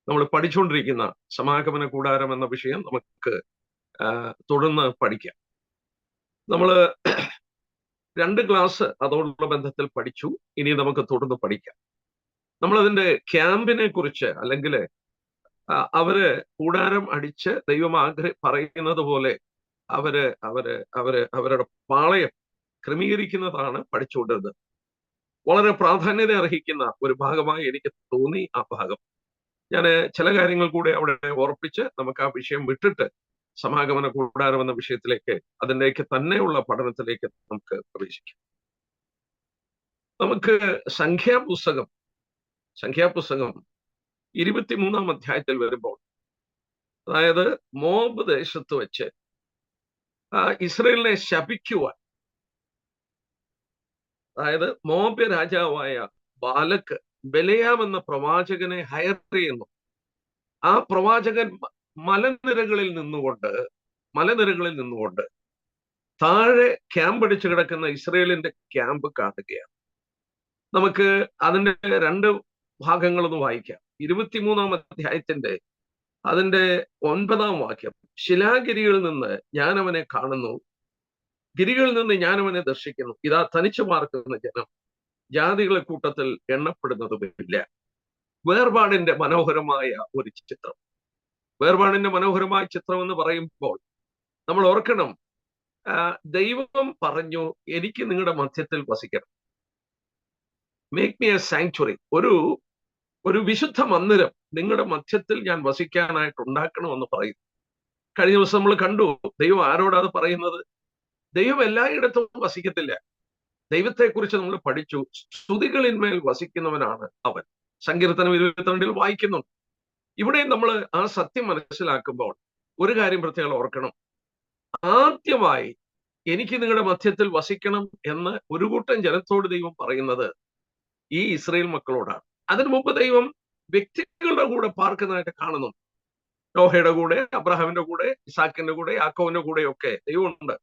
നമ്മൾ പഠിച്ചുകൊണ്ടിരിക്കുന്ന സമാഗമന കൂടാരം എന്ന വിഷയം നമുക്ക് തുടർന്ന് പഠിക്കാം. നമ്മൾ 2 ക്ലാസ് അതോടുള്ള ബന്ധത്തിൽ പഠിച്ചു. ഇനി നമുക്ക് തുടർന്ന് പഠിക്കാം. നമ്മളതിന്റെ ക്യാമ്പിനെ കുറിച്ച്, അല്ലെങ്കിൽ അവര് കൂടാരം അടിച്ച് ദൈവം പറയുന്നത് പോലെ അവരുടെ പാളയം ക്രമീകരിക്കുന്നതാണ് പഠിച്ചുകൊണ്ടിരുന്നത്. വളരെ പ്രാധാന്യത അർഹിക്കുന്ന ഒരു ഭാഗമായി എനിക്ക് തോന്നി ആ ഭാഗം. ഞാൻ ചില കാര്യങ്ങൾ കൂടെ അവിടെ ഓർപ്പിച്ച് നമുക്ക് ആ വിഷയം വിട്ടിട്ട് സമാഗമന കൂടാരം എന്ന വിഷയത്തിലേക്ക്, അതിലേക്ക് തന്നെയുള്ള പഠനത്തിലേക്ക് നമുക്ക് പ്രവേശിക്കാം. നമുക്ക് സംഖ്യാപുസ്തകം 23-ാം അധ്യായത്തിൽ വരുമ്പോൾ, അതായത് മോബ് ദേശത്ത് വെച്ച് ഇസ്രയേലിനെ ശപിക്കുവാൻ, അതായത് മോബ് രാജാവായ ബാലക്ക് ബെലയാം എന്ന പ്രവാചകനെ ഹയർ ചെയ്യുന്നു. ആ പ്രവാചകൻ മലനിരകളിൽ നിന്നുകൊണ്ട് താഴെ ക്യാമ്പ് അടിച്ചു കിടക്കുന്ന ഇസ്രയേലിന്റെ ക്യാമ്പ് കാണുകയാണ്. നമുക്ക് അതിന്റെ 2 ഭാഗങ്ങളൊന്ന് വായിക്കാം. 23-ാം അധ്യായത്തിന്റെ അതിന്റെ 9-ാം വാക്യം. ശിലാഗിരികളിൽ നിന്ന് ഞാൻ അവനെ കാണുന്നു, ഗിരികളിൽ നിന്ന് ഞാൻ അവനെ ദർശിക്കുന്നു. ഇതാ തനിച്ചു പാർക്കുന്ന ജനം, ജാതികളെ കൂട്ടത്തിൽ എണ്ണപ്പെടുന്നതുമില്ല. വേർപാടിന്റെ മനോഹരമായ ഒരു ചിത്രം. വേർപാടിന്റെ മനോഹരമായ ചിത്രം എന്ന് പറയുമ്പോൾ നമ്മൾ ഓർക്കണം, ദൈവം പറഞ്ഞു, എനിക്ക് നിങ്ങളുടെ മധ്യത്തിൽ വസിക്കണം. മേക്ക് മീ എ സാങ്ച്വറി, ഒരു വിശുദ്ധ മന്ദിരം നിങ്ങളുടെ മധ്യത്തിൽ ഞാൻ വസിക്കാനായിട്ട് ഉണ്ടാക്കണമെന്ന് പറയുന്നു. കഴിഞ്ഞ ദിവസം നമ്മൾ കണ്ടു, ദൈവം ആരോടാണ് പറയുന്നത്? ദൈവം എല്ലായിടത്തും വസിക്കത്തില്ല. ദൈവത്തെക്കുറിച്ച് നമ്മൾ പഠിച്ചു, സ്തുതികളിന്മേൽ വസിക്കുന്നവനാണ് അവൻ. സങ്കീർത്തനം 22-ൽ വായിക്കുന്നു. ഇവിടെ നമ്മൾ ആ സത്യം മനസ്സിലാക്കുമ്പോൾ ഒരു കാര്യം പ്രത്യേകം ഓർക്കണം. ആദ്യമായി എനിക്ക് നിങ്ങളുടെ മധ്യത്തിൽ വസിക്കണം എന്ന് ഒരു കൂട്ടം ജനത്തോട് ദൈവം പറയുന്നത് ഈ ഇസ്രായേൽ മക്കളോടാണ്. അതിനു മുമ്പ് ദൈവം വ്യക്തികളുടെ കൂടെ പാർക്കുന്നതായിട്ട് കാണുന്നു. നോഹയുടെ കൂടെ, അബ്രഹാമിന്റെ കൂടെ, ഇസാക്കിന്റെ കൂടെ, യാക്കോവിന്റെ കൂടെയൊക്കെ ദൈവമുണ്ട്.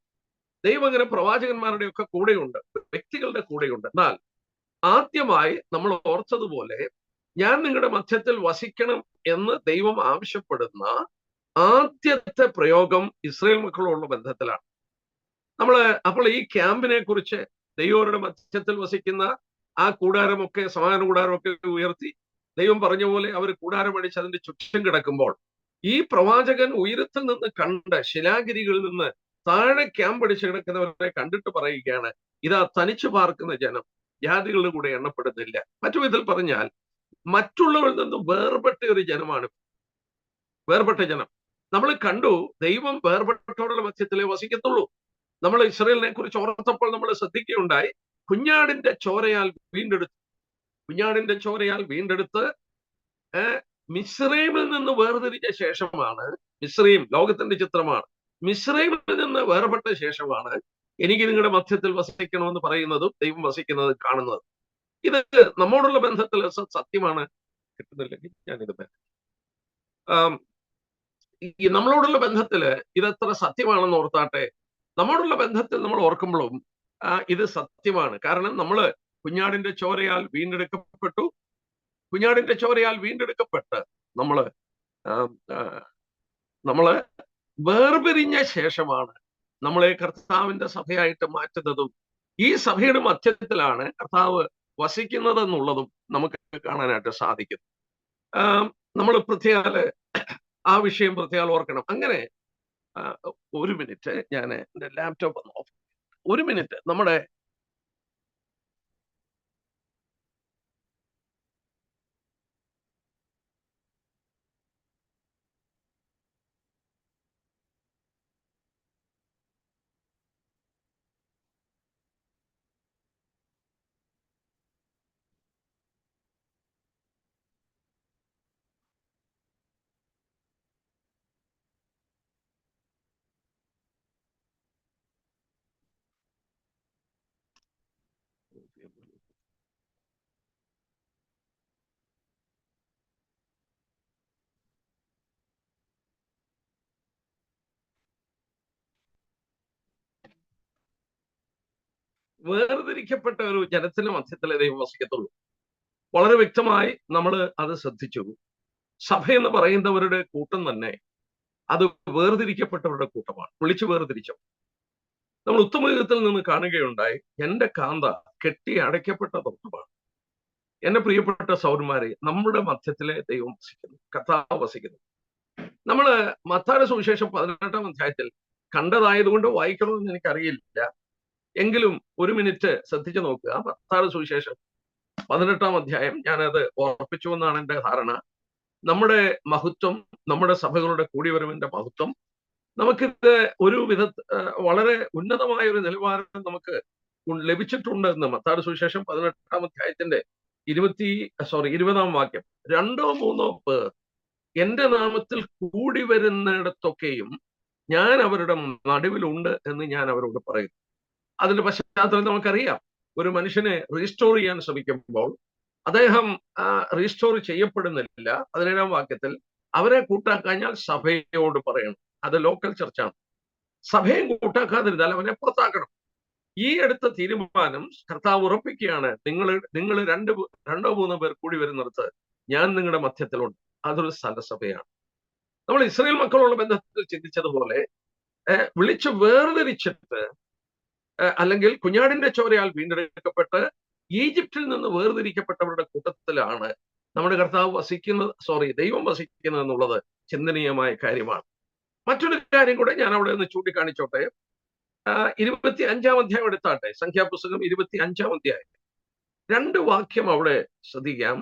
ദൈവം അങ്ങനെ പ്രവാചകന്മാരുടെ ഒക്കെ കൂടെയുണ്ട്, വ്യക്തികളുടെ കൂടെയുണ്ട്. എന്നാൽ ആദ്യമായി നമ്മൾ ഓർത്തതുപോലെ ഞാൻ നിങ്ങളുടെ മധ്യത്തിൽ വസിക്കണം എന്ന് ദൈവം ആവശ്യപ്പെടുന്ന ആദ്യത്തെ പ്രയോഗം ഇസ്രായേൽ മക്കളോടുള്ള ബന്ധത്തിലാണ്. അപ്പോൾ ഈ ക്യാമ്പിനെ കുറിച്ച്, ദൈവങ്ങളുടെ മധ്യത്തിൽ വസിക്കുന്ന ആ കൂടാരമൊക്കെ, സമാഗമന കൂടാരമൊക്കെ ഉയർത്തി ദൈവം പറഞ്ഞ പോലെ അവർ കൂടാരം അടിച്ച് അതിന്റെ ചുറ്റും കിടക്കുമ്പോൾ, ഈ പ്രവാചകൻ ഉയരത്തിൽ നിന്ന് കണ്ട ശിലാഗിരികളിൽ നിന്ന് താഴെ ക്യാമ്പ് അടിച്ച് കിടക്കുന്നവരെ കണ്ടിട്ട് പറയുകയാണ്, ഇതാ തനിച്ചു പാർക്കുന്ന ജനം, ജാതികളുടെ കൂടെ എണ്ണപ്പെടുന്നില്ല. മറ്റു വിധത്തിൽ പറഞ്ഞാൽ മറ്റുള്ളവരിൽ നിന്നും വേർപെട്ട ഒരു ജനമാണ്. വേർപെട്ട ജനം. നമ്മൾ കണ്ടു, ദൈവം വേർപെട്ടവരുടെ മധ്യത്തിലേ വസിക്കത്തുള്ളൂ. നമ്മൾ ഇസ്രായേലിനെ കുറിച്ച് ഓർത്തപ്പോൾ നമ്മൾ ശ്രദ്ധിക്കുകയുണ്ടായി, കുഞ്ഞാടിന്റെ ചോരയാൽ വീണ്ടെടുത്ത് മിസ്രൈമിൽ നിന്ന് വേർതിരിച്ച ശേഷമാണ്, മിസ്രൈം ലോകത്തിന്റെ ചിത്രമാണ്, മിസ്രൈമിൽ നിന്ന് വേർപെട്ട ശേഷമാണ് എനിക്ക് നിങ്ങളുടെ മധ്യത്തിൽ വസിക്കണമെന്ന് പറയുന്നതും ദൈവം വസിക്കുന്നത് കാണുന്നത്. ഇത് നമ്മോടുള്ള ബന്ധത്തിൽ സത്യമാണ്. കിട്ടുന്നില്ലെങ്കിൽ ഞാനിത് നമ്മളോടുള്ള ബന്ധത്തില് ഇതെത്ര സത്യമാണെന്ന് ഓർത്താട്ടെ. നമ്മോടുള്ള ബന്ധത്തിൽ നമ്മൾ ഓർക്കുമ്പോഴും ഇത് സത്യമാണ്. കാരണം നമ്മള് കുഞ്ഞാടിന്റെ ചോരയാൽ വീണ്ടെടുക്കപ്പെട്ട് നമ്മള് വേർപിരിഞ്ഞ ശേഷമാണ് നമ്മളെ കർത്താവിന്റെ സഭയായിട്ട് മാറ്റുന്നതും ഈ സഭയുടെ മധ്യത്തിലാണ് കർത്താവ് വസിക്കുന്നത് എന്നുള്ളതും നമുക്ക് കാണാനായിട്ട് സാധിക്കും. നമ്മൾ പ്രത്യേക ആ വിഷയം പ്രത്യേകം ഓർക്കണം. അങ്ങനെ ഒരു മിനിറ്റ്, ഞാൻ എൻ്റെ ലാപ്ടോപ്പ് ഒന്ന് ഓഫ്. ഒരു മിനിറ്റ്. നമ്മുടെ വേർതിരിക്കപ്പെട്ട ഒരു ജനത്തിന്റെ മധ്യത്തിലെ ദൈവം വസിക്കത്തുള്ളൂ. വളരെ വ്യക്തമായി നമ്മൾ അത് ശ്രദ്ധിച്ചു. സഭ എന്ന് പറയുന്നവരുടെ കൂട്ടം തന്നെ അത് വേർതിരിക്കപ്പെട്ടവരുടെ കൂട്ടമാണ്, വിളിച്ചു വേർതിരിച്ചു. നമ്മൾ ഉത്തമയുഗത്തിൽ നിന്ന് കാണുകയുണ്ടായി, എന്റെ കാന്ത കെട്ടി അടയ്ക്കപ്പെട്ട തത്വമാണ്. എന്റെ പ്രിയപ്പെട്ട സൗരന്മാരെ, നമ്മുടെ മധ്യത്തിലെ ദൈവം വസിക്കുന്നു, കർത്താവ് വസിക്കുന്നു. നമ്മള് മത്തായിയുടെ സുവിശേഷം 18-ാം അധ്യായത്തിൽ കണ്ടതായതുകൊണ്ട് വായിക്കണമെന്ന് എനിക്കറിയില്ല, എങ്കിലും ഒരു മിനിറ്റ് ശ്രദ്ധിച്ചു നോക്കുക. മത്തായിയുടെ സുവിശേഷം 18-ാം അധ്യായം, ഞാനത് ഓർപ്പിച്ചു എന്നാണ് എന്റെ ധാരണ. നമ്മുടെ മഹത്വം, നമ്മുടെ സഭകളുടെ കൂടിവരവിന്റെ മഹത്വം, നമുക്കിത് ഒരു വളരെ ഉന്നതമായ ഒരു നിലവാരം നമുക്ക് ലഭിച്ചിട്ടുണ്ട് എന്ന് മത്തായിയുടെ സുവിശേഷം 18-ാം അധ്യായത്തിന്റെ 20-ാം വാക്യം. 2-3 പേർ എന്റെ നാമത്തിൽ കൂടി വരുന്നിടത്തൊക്കെയും ഞാൻ അവരുടെ നടുവിലുണ്ട് എന്ന് ഞാൻ അവരോട് പറയും. അതിന്റെ പശ്ചാത്തലം നമുക്കറിയാം. ഒരു മനുഷ്യനെ റീസ്റ്റോർ ചെയ്യാൻ ശ്രമിക്കുമ്പോൾ അദ്ദേഹം റീസ്റ്റോർ ചെയ്യപ്പെടുന്നില്ല. 17-ാം വാക്യത്തിൽ അവരെ കൂട്ടാക്കാഞ്ഞാൽ സഭയോട് പറയണം. അത് ലോക്കൽ ചർച്ചാണ്. സഭയെ കൂട്ടാക്കാതിരുന്നാൽ അവനെ പുറത്താക്കണം. ഈ അടുത്ത തീരുമാനം കർത്താവ് ഉറപ്പിക്കുകയാണ്. നിങ്ങൾ 2-3 പേർ കൂടി വരുന്നിടത്ത് ഞാൻ നിങ്ങളുടെ മധ്യത്തിലുണ്ട്. അതൊരു സ്ഥലസഭയാണ്. നമ്മൾ ഇസ്രായേൽ മക്കളുള്ള ബന്ധത്തിൽ ചിന്തിച്ചതുപോലെ വിളിച്ചു വേർതിരിച്ചിട്ട്, അല്ലെങ്കിൽ കുഞ്ഞാടിന്റെ ചോരയാൽ വീണ്ടെടുക്കപ്പെട്ട് ഈജിപ്തിൽ നിന്ന് വേർതിരിക്കപ്പെട്ടവരുടെ കൂട്ടത്തിലാണ് നമ്മുടെ കർത്താവ് ദൈവം വസിക്കുന്നത് എന്നുള്ളത് ചിന്തനീയമായ കാര്യമാണ്. മറ്റൊരു കാര്യം കൂടെ ഞാൻ അവിടെ നിന്ന് ചൂണ്ടിക്കാണിച്ചോട്ടെ. 25-ാം അധ്യായം എടുത്താട്ടെ, സംഖ്യാപുസ്തകം 25-ാം അധ്യായം. 2 വാക്യം അവിടെ ശ്രദ്ധിക്കാം.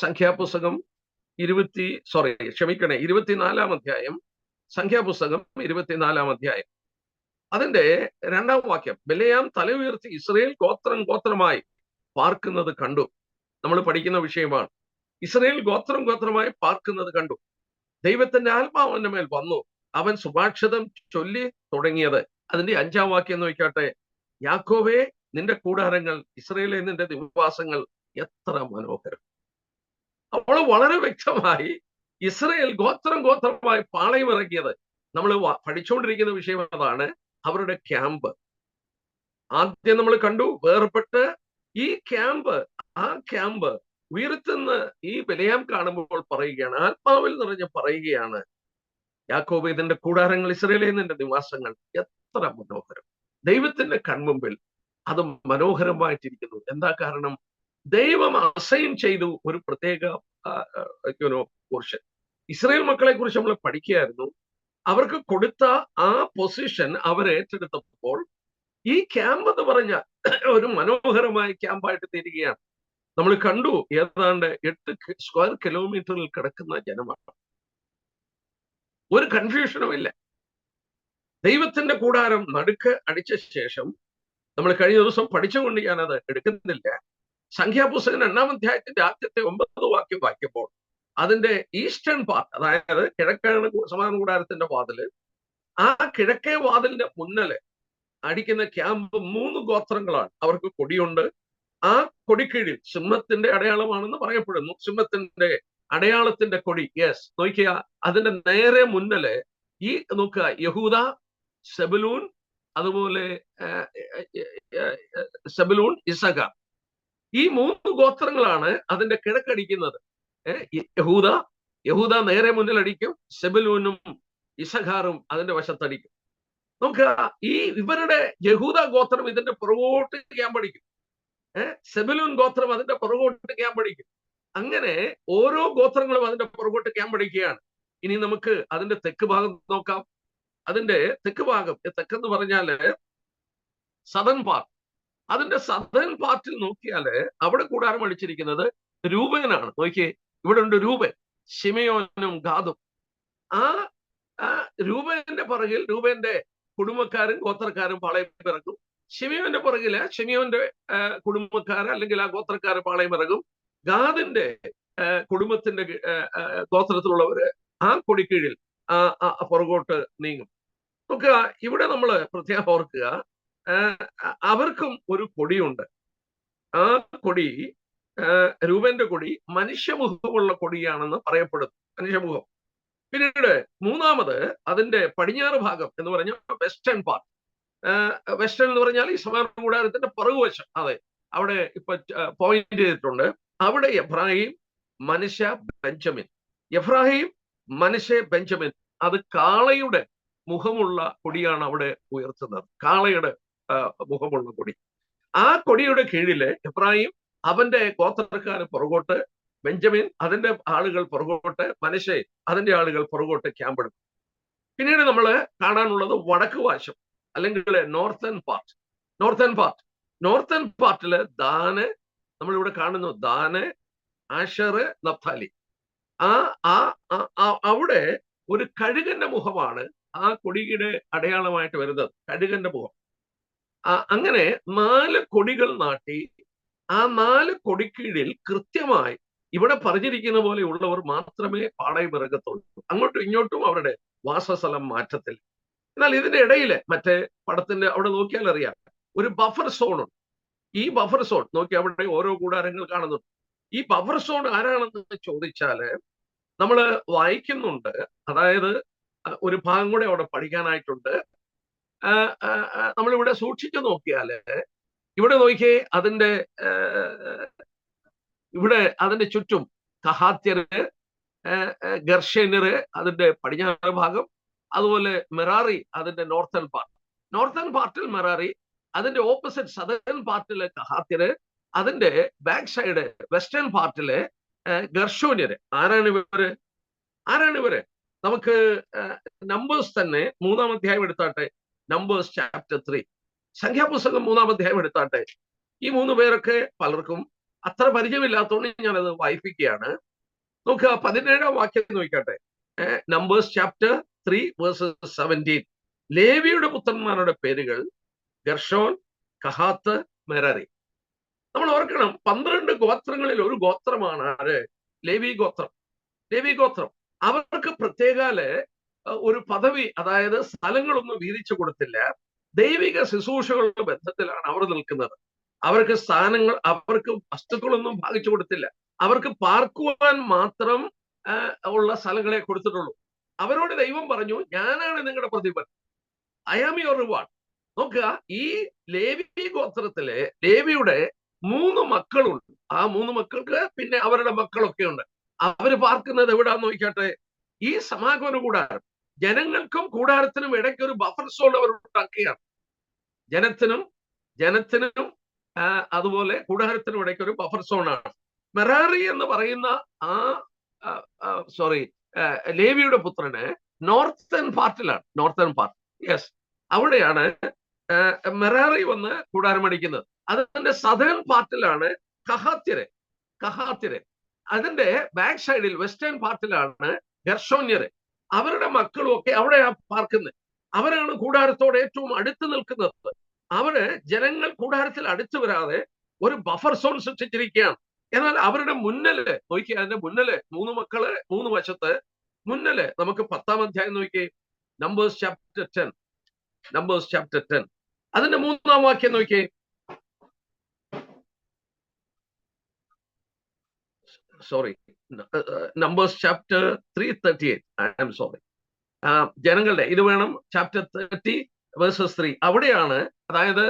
സംഖ്യാപുസ്തകം 24-ാം അധ്യായം, സംഖ്യാപുസ്തകം 24-ാം അധ്യായം. അതിന്റെ 2-ാം വാക്യം, ബിലെയാം തല ഉയർത്തി ഇസ്രായേൽ ഗോത്രം ഗോത്രമായി പാർക്കുന്നത് കണ്ടു. നമ്മൾ പഠിക്കുന്ന വിഷയമാണ്. ഇസ്രായേൽ ഗോത്രം ഗോത്രമായി പാർക്കുന്നത് കണ്ടു. ദൈവത്തിന്റെ ആത്മാവ് അവന്റെ മേൽ വന്നു, അവൻ സുഭാഷിതം ചൊല്ലി തുടങ്ങിയത്. അതിന്റെ 5-ാം വാക്യം നോക്കിയാട്ടെ, യാക്കോബേ നിന്റെ കൂടാരങ്ങൾ, ഇസ്രായേലേ നിന്റെ നിവാസങ്ങൾ എത്ര മനോഹരം. അപ്പോൾ വളരെ വ്യക്തമായി ഇസ്രായേൽ ഗോത്രം ഗോത്രമായി പാളയമിറങ്ങിയത്. നമ്മൾ പഠിച്ചുകൊണ്ടിരിക്കുന്ന വിഷയം അതാണ്, അവരുടെ ക്യാമ്പ്. ആദ്യം നമ്മൾ കണ്ടു വേർപെട്ട് ഈ ക്യാമ്പ്, ആ ക്യാമ്പ് ഉയർത്തുന്ന ഈ ബിലെയാം കാണുമ്പോൾ പറയുകയാണ്, ആത്മാവിൽ നിറഞ്ഞ് പറയുകയാണ്, യാക്കോബേ ഇതിന്റെ കൂടാരങ്ങൾ, ഇസ്രായേലേ നിന്റെ നിവാസങ്ങൾ എത്ര മനോഹരം. ദൈവത്തിന്റെ കൺമുമ്പിൽ അത് മനോഹരമായിട്ടിരിക്കുന്നു. എന്താ കാരണം? ദൈവം അസൈൻ ചെയ്തു ഒരു പ്രത്യേക പോർഷൻ. ഇസ്രായേൽ മക്കളെ കുറിച്ച് നമ്മൾ പഠിക്കുകയായിരുന്നു. അവർക്ക് കൊടുത്ത ആ പൊസിഷൻ അവർ ഏറ്റെടുത്തപ്പോൾ ഈ ക്യാമ്പ് എന്ന് പറഞ്ഞ ഒരു മനോഹരമായ ക്യാമ്പായിട്ട് തീരുകയാണ്. നമ്മൾ കണ്ടു, ഏതാണ്ട് 8 സ്ക്വയർ കിലോമീറ്ററിൽ കിടക്കുന്ന ജനമാണ്. ഒരു കൺഫ്യൂഷനും ഇല്ല. ദൈവത്തിന്റെ കൂടാരം നടുക്ക് അടിച്ച ശേഷം, നമ്മൾ കഴിഞ്ഞ ദിവസം പഠിച്ചുകൊണ്ട് ഞാനത് എടുക്കുന്നില്ല, സംഖ്യാപുസ്തകം 2-ാം അധ്യായത്തിന്റെ ആദ്യത്തെ 9 വാക്യം വായിക്കുമ്പോൾ അതിന്റെ ഈസ്റ്റേൺ പാർട്ട്, അതായത് കിഴക്കാണ് സമാഗമന കൂടാരത്തിന്റെ വാതില്, ആ കിഴക്കേ വാതിലിന്റെ മുന്നല് അടിക്കുന്ന ക്യാമ്പ് 3 ഗോത്രങ്ങളാണ്. അവർക്ക് കൊടിയുണ്ട്. ആ കൊടിക്കീഴിൽ സിംഹത്തിന്റെ അടയാളമാണെന്ന് പറയപ്പെടുന്നു. സിംഹത്തിന്റെ അടയാളത്തിന്റെ കൊടി, യെസ്, നോക്കിയ അതിന്റെ നേരെ മുന്നല് ഈ നോക്കുക, യഹൂദ, സെബുലൂൻ, അതുപോലെ സെബുലൂൻ, ഇസഖാർ, ഈ 3 ഗോത്രങ്ങളാണ് അതിന്റെ കിഴക്കടിക്കുന്നത്. യഹൂദ നേരെ മുന്നിലടിക്കും, സെബുലൂനും ഇസഖാറും അതിന്റെ വശത്തടിക്കും. നമുക്ക് ഈ ഇവരുടെ യഹൂദ ഗോത്രം ഇതിന്റെ പുറകോട്ട് ക്യാമ്പടിക്കും, സെബുലൂൻ ഗോത്രം അതിന്റെ പുറകോട്ട് ക്യാമ്പടിക്കും. അങ്ങനെ ഓരോ ഗോത്രങ്ങളും അതിന്റെ പുറകോട്ട് ക്യാമ്പടിക്കുകയാണ്. ഇനി നമുക്ക് അതിന്റെ തെക്ക് ഭാഗം നോക്കാം. അതിന്റെ തെക്ക് ഭാഗം, തെക്കെന്ന് പറഞ്ഞാല് സദൺ പാർട്ട്. അതിന്റെ സദൺ പാർട്ടിൽ നോക്കിയാല് അവിടെ കൂടാരം അടിച്ചിരിക്കുന്നത് രൂപേനാണ്. നോക്കിയേ, ഇവിടെ ഉണ്ട് രൂപൻ, ശിമയോനും ഗാദും. ആ രൂപേന്റെ പുറകിൽ രൂപേന്റെ കുടുംബക്കാരും ഗോത്രക്കാരും പാളയം ഇറങ്ങും. ശിമയോന്റെ പുറകില് ശിമയോന്റെ കുടുംബക്കാര് അല്ലെങ്കിൽ ആ ഗോത്രക്കാര് പാളയം ഇറങ്ങും. ഗാദിന്റെ കുടുംബത്തിന്റെ ഗോത്രത്തിലുള്ളവര് ആ കൊടിക്കീഴിൽ പുറകോട്ട് നീങ്ങും. നോക്കുക, ഇവിടെ നമ്മൾ പ്രത്യേകം ഓർക്കുക, അവർക്കും ഒരു കൊടിയുണ്ട്. ആ കൊടി, രൂപന്റെ കൊടി മനുഷ്യമുഖമുള്ള കൊടിയാണെന്ന് പറയപ്പെടുന്നു. മനുഷ്യമുഖം. പിന്നീട് 3ാമത് അതിന്റെ പടിഞ്ഞാറ് ഭാഗം എന്ന് പറഞ്ഞാൽ വെസ്റ്റേൺ പാർട്ട്. വെസ്റ്റേൺ എന്ന് പറഞ്ഞാൽ ഈ സമാഗമന കൂടാരത്തിന്റെ പുറകുവശം. അതെ, അവിടെ ഇപ്പൊ പോയിന്റ് ചെയ്തിട്ടുണ്ട്. അവിടെ എബ്രാഹിം, മനശ്ശ, ബെഞ്ചമിൻ. എഫ്രാഹിം, മനശ്ശെ, ബെഞ്ചമിൻ. അത് കാളയുടെ മുഖമുള്ള കൊടിയാണ് അവിടെ ഉയർത്തുന്നത്. കാളയുടെ മുഖമുള്ള കൊടി. ആ കൊടിയുടെ കീഴില് എഫ്രാഹിം അവന്റെ ഗോത്രക്കാര് പുറകോട്ട്, ബെഞ്ചമിൻ അതിന്റെ ആളുകൾ പുറകോട്ട്, മനശ്ശെ അതിന്റെ ആളുകൾ പുറകോട്ട് ക്യാമ്പെടുക്കും. പിന്നീട് നമ്മൾ കാണാനുള്ളത് വടക്ക് വശം, അല്ലെങ്കിൽ നോർത്തേൺ പാർട്ട്. നോർത്തേൺ പാർട്ടില് ദാന്, നമ്മളിവിടെ കാണുന്നു ദാന്, ആഷറ്, നഫ്താലി. അവിടെ ഒരു കഴുകന്റെ മുഖമാണ് ആ കൊടിയുടെ അടയാളമായിട്ട് വരുന്നത്, കഴുകന്റെ മുഖം. അങ്ങനെ 4 കൊടികൾ നാട്ടി ആ 4 കൊടിക്കീഴിൽ കൃത്യമായി ഇവിടെ പറഞ്ഞിരിക്കുന്ന പോലെ ഉള്ളവർ മാത്രമേ പാളയം ഇറങ്ങത്തുള്ളൂ. അങ്ങോട്ടും ഇങ്ങോട്ടും അവരുടെ വാസസ്ഥലം മാറ്റത്തില്ല. എന്നാൽ ഇതിന്റെ ഇടയിൽ മറ്റേ പടത്തിന്റെ അവിടെ നോക്കിയാൽ അറിയാം, ഒരു ബഫർ സോൺ ഉണ്ട്. ഈ ബഫർ സോൺ നോക്കി അവിടെ ഓരോ കൂടാരങ്ങൾ കാണുന്നുണ്ട്. ഈ ബഫർ സോൺ ആരാണെന്ന് ചോദിച്ചാല് നമ്മൾ വായിക്കുന്നുണ്ട്. അതായത് ഒരു ഭാഗം കൂടെ അവിടെ പഠിക്കാനായിട്ടുണ്ട്. നമ്മളിവിടെ സൂക്ഷിച്ചു നോക്കിയാല് ഇവിടെ നോക്കിയേ, അതിന്റെ ചുറ്റും കഹാത്യര്, ഗർഷേനര് അതിന്റെ പടിഞ്ഞാറ് ഭാഗം, അതുപോലെ മെറാറി അതിന്റെ നോർത്തേൺ പാർട്ടിൽ മെറാറി, അതിന്റെ ഓപ്പോസിറ്റ് സദേൺ പാർട്ടിലെ കഹാത്യര്, അതിന്റെ ബാക്ക് സൈഡ് വെസ്റ്റേൺ പാർട്ടിലെ ഗർഷോന്യര്. ആരാണ് ഇവര്? നമുക്ക് നമ്പേഴ്സ് തന്നെ 3-ാം അധ്യായം എടുത്താട്ടെ, നമ്പേഴ്സ് ചാപ്റ്റർ 3, സംഖ്യാപുസ്തകം 3-ാം അധ്യായം എടുത്താട്ടെ. ഈ 3 പേരൊക്കെ പലർക്കും അത്ര പരിചയമില്ലാത്തതുകൊണ്ട് ഞാനത് വായിപ്പിക്കുകയാണ്. നമുക്ക് 17-ാം വാക്യം നോക്കട്ടെ. Numbers chapter 3 versus 17. ലേവിയുടെ പുത്രന്മാരുടെ പേരുകൾ ഗർഷോൻ, കഹാത്ത്, മെരാരി. നമ്മൾ ഓർക്കണം, 12 ഗോത്രങ്ങളിൽ ഒരു ഗോത്രമാണ് ആര്? ലേവി ഗോത്രം. അവർക്ക് പ്രത്യേകാല് ഒരു പദവി, അതായത് സ്ഥലങ്ങളൊന്നും വീതിച്ചു കൊടുത്തില്ല. ദൈവിക ശുശ്രൂഷകളുടെ ബന്ധത്തിലാണ് അവർ നിൽക്കുന്നത്. അവർക്ക് സ്ഥാനങ്ങൾ, അവർക്ക് വസ്തുക്കളൊന്നും ഭാഗിച്ചു കൊടുത്തില്ല. അവർക്ക് പാർക്കുവാൻ മാത്രം ഉള്ള സ്ഥലങ്ങളെ കൊടുത്തിട്ടുള്ളൂ. അവരോട് ദൈവം പറഞ്ഞു, ഞാനാണ് നിങ്ങളുടെ പ്രതിഫലം, ഐ ആം യുവർ റിവാർഡ്. നോക്കുക, ഈ ലേവി ഗോത്രത്തിലെ ലേവിയുടെ 3 മക്കളുണ്ട്. ആ 3 മക്കൾക്ക് പിന്നെ അവരുടെ മക്കളൊക്കെ ഉണ്ട്. അവര് പാർക്കുന്നത് എവിടാന്ന് നോക്കട്ടെ, ഈ സമാഗമന കൂടാരം. ജനങ്ങൾക്കും കൂടാരത്തിനും ഇടയ്ക്ക് ഒരു ബഫർ സോൺ അവർ ഉണ്ടാക്കുകയാണ്. ജനത്തിനും അതുപോലെ കൂടാരത്തിനും ഇടയ്ക്ക് ഒരു ബഫർ സോണാണ്. മെറാറി എന്ന് പറയുന്ന ലേവിയുടെ പുത്രന് നോർത്തേൺ പാർട്ട്. യെസ്, അവിടെയാണ് മെറാറി വന്ന് കൂടാരമടിക്കുന്നത്. അതിന്റെ സദേൺ പാർട്ടിലാണ് കഹാത്യര്. അതിന്റെ ബാക്ക് സൈഡിൽ വെസ്റ്റേൺ പാർട്ടിലാണ് ഗർഷോന്യര്. അവരുടെ മക്കളും ഒക്കെ അവിടെയാണ് പാർക്കുന്നത്. അവരാണ് കൂടാരത്തോട് ഏറ്റവും അടുത്ത് നിൽക്കുന്നത്. അവര് ജനങ്ങൾ കൂടാരത്തിൽ അടുത്ത് വരാതെ ഒരു ബഫർ സോൺ സൃഷ്ടിച്ചിരിക്കുകയാണ്. എന്നാൽ അവരുടെ മുന്നില് നോക്കി, അതിന്റെ മുന്നില് 3 മക്കള് 3 വശത്ത്. മുന്നില് നമുക്ക് 10-ാം അധ്യായം നോക്കി, നമ്പേഴ്സ് ചാപ്റ്റർ 10. അതിന്റെ 3-ാം വാക്യം നോക്കി. Numbers chapter 3:38. I am sorry. ജനങ്ങളുടെ ഇത് വേണം, ചാപ്റ്റർ 30 വേഴ്സസ് 3. അവിടെയാണ്, അതായത്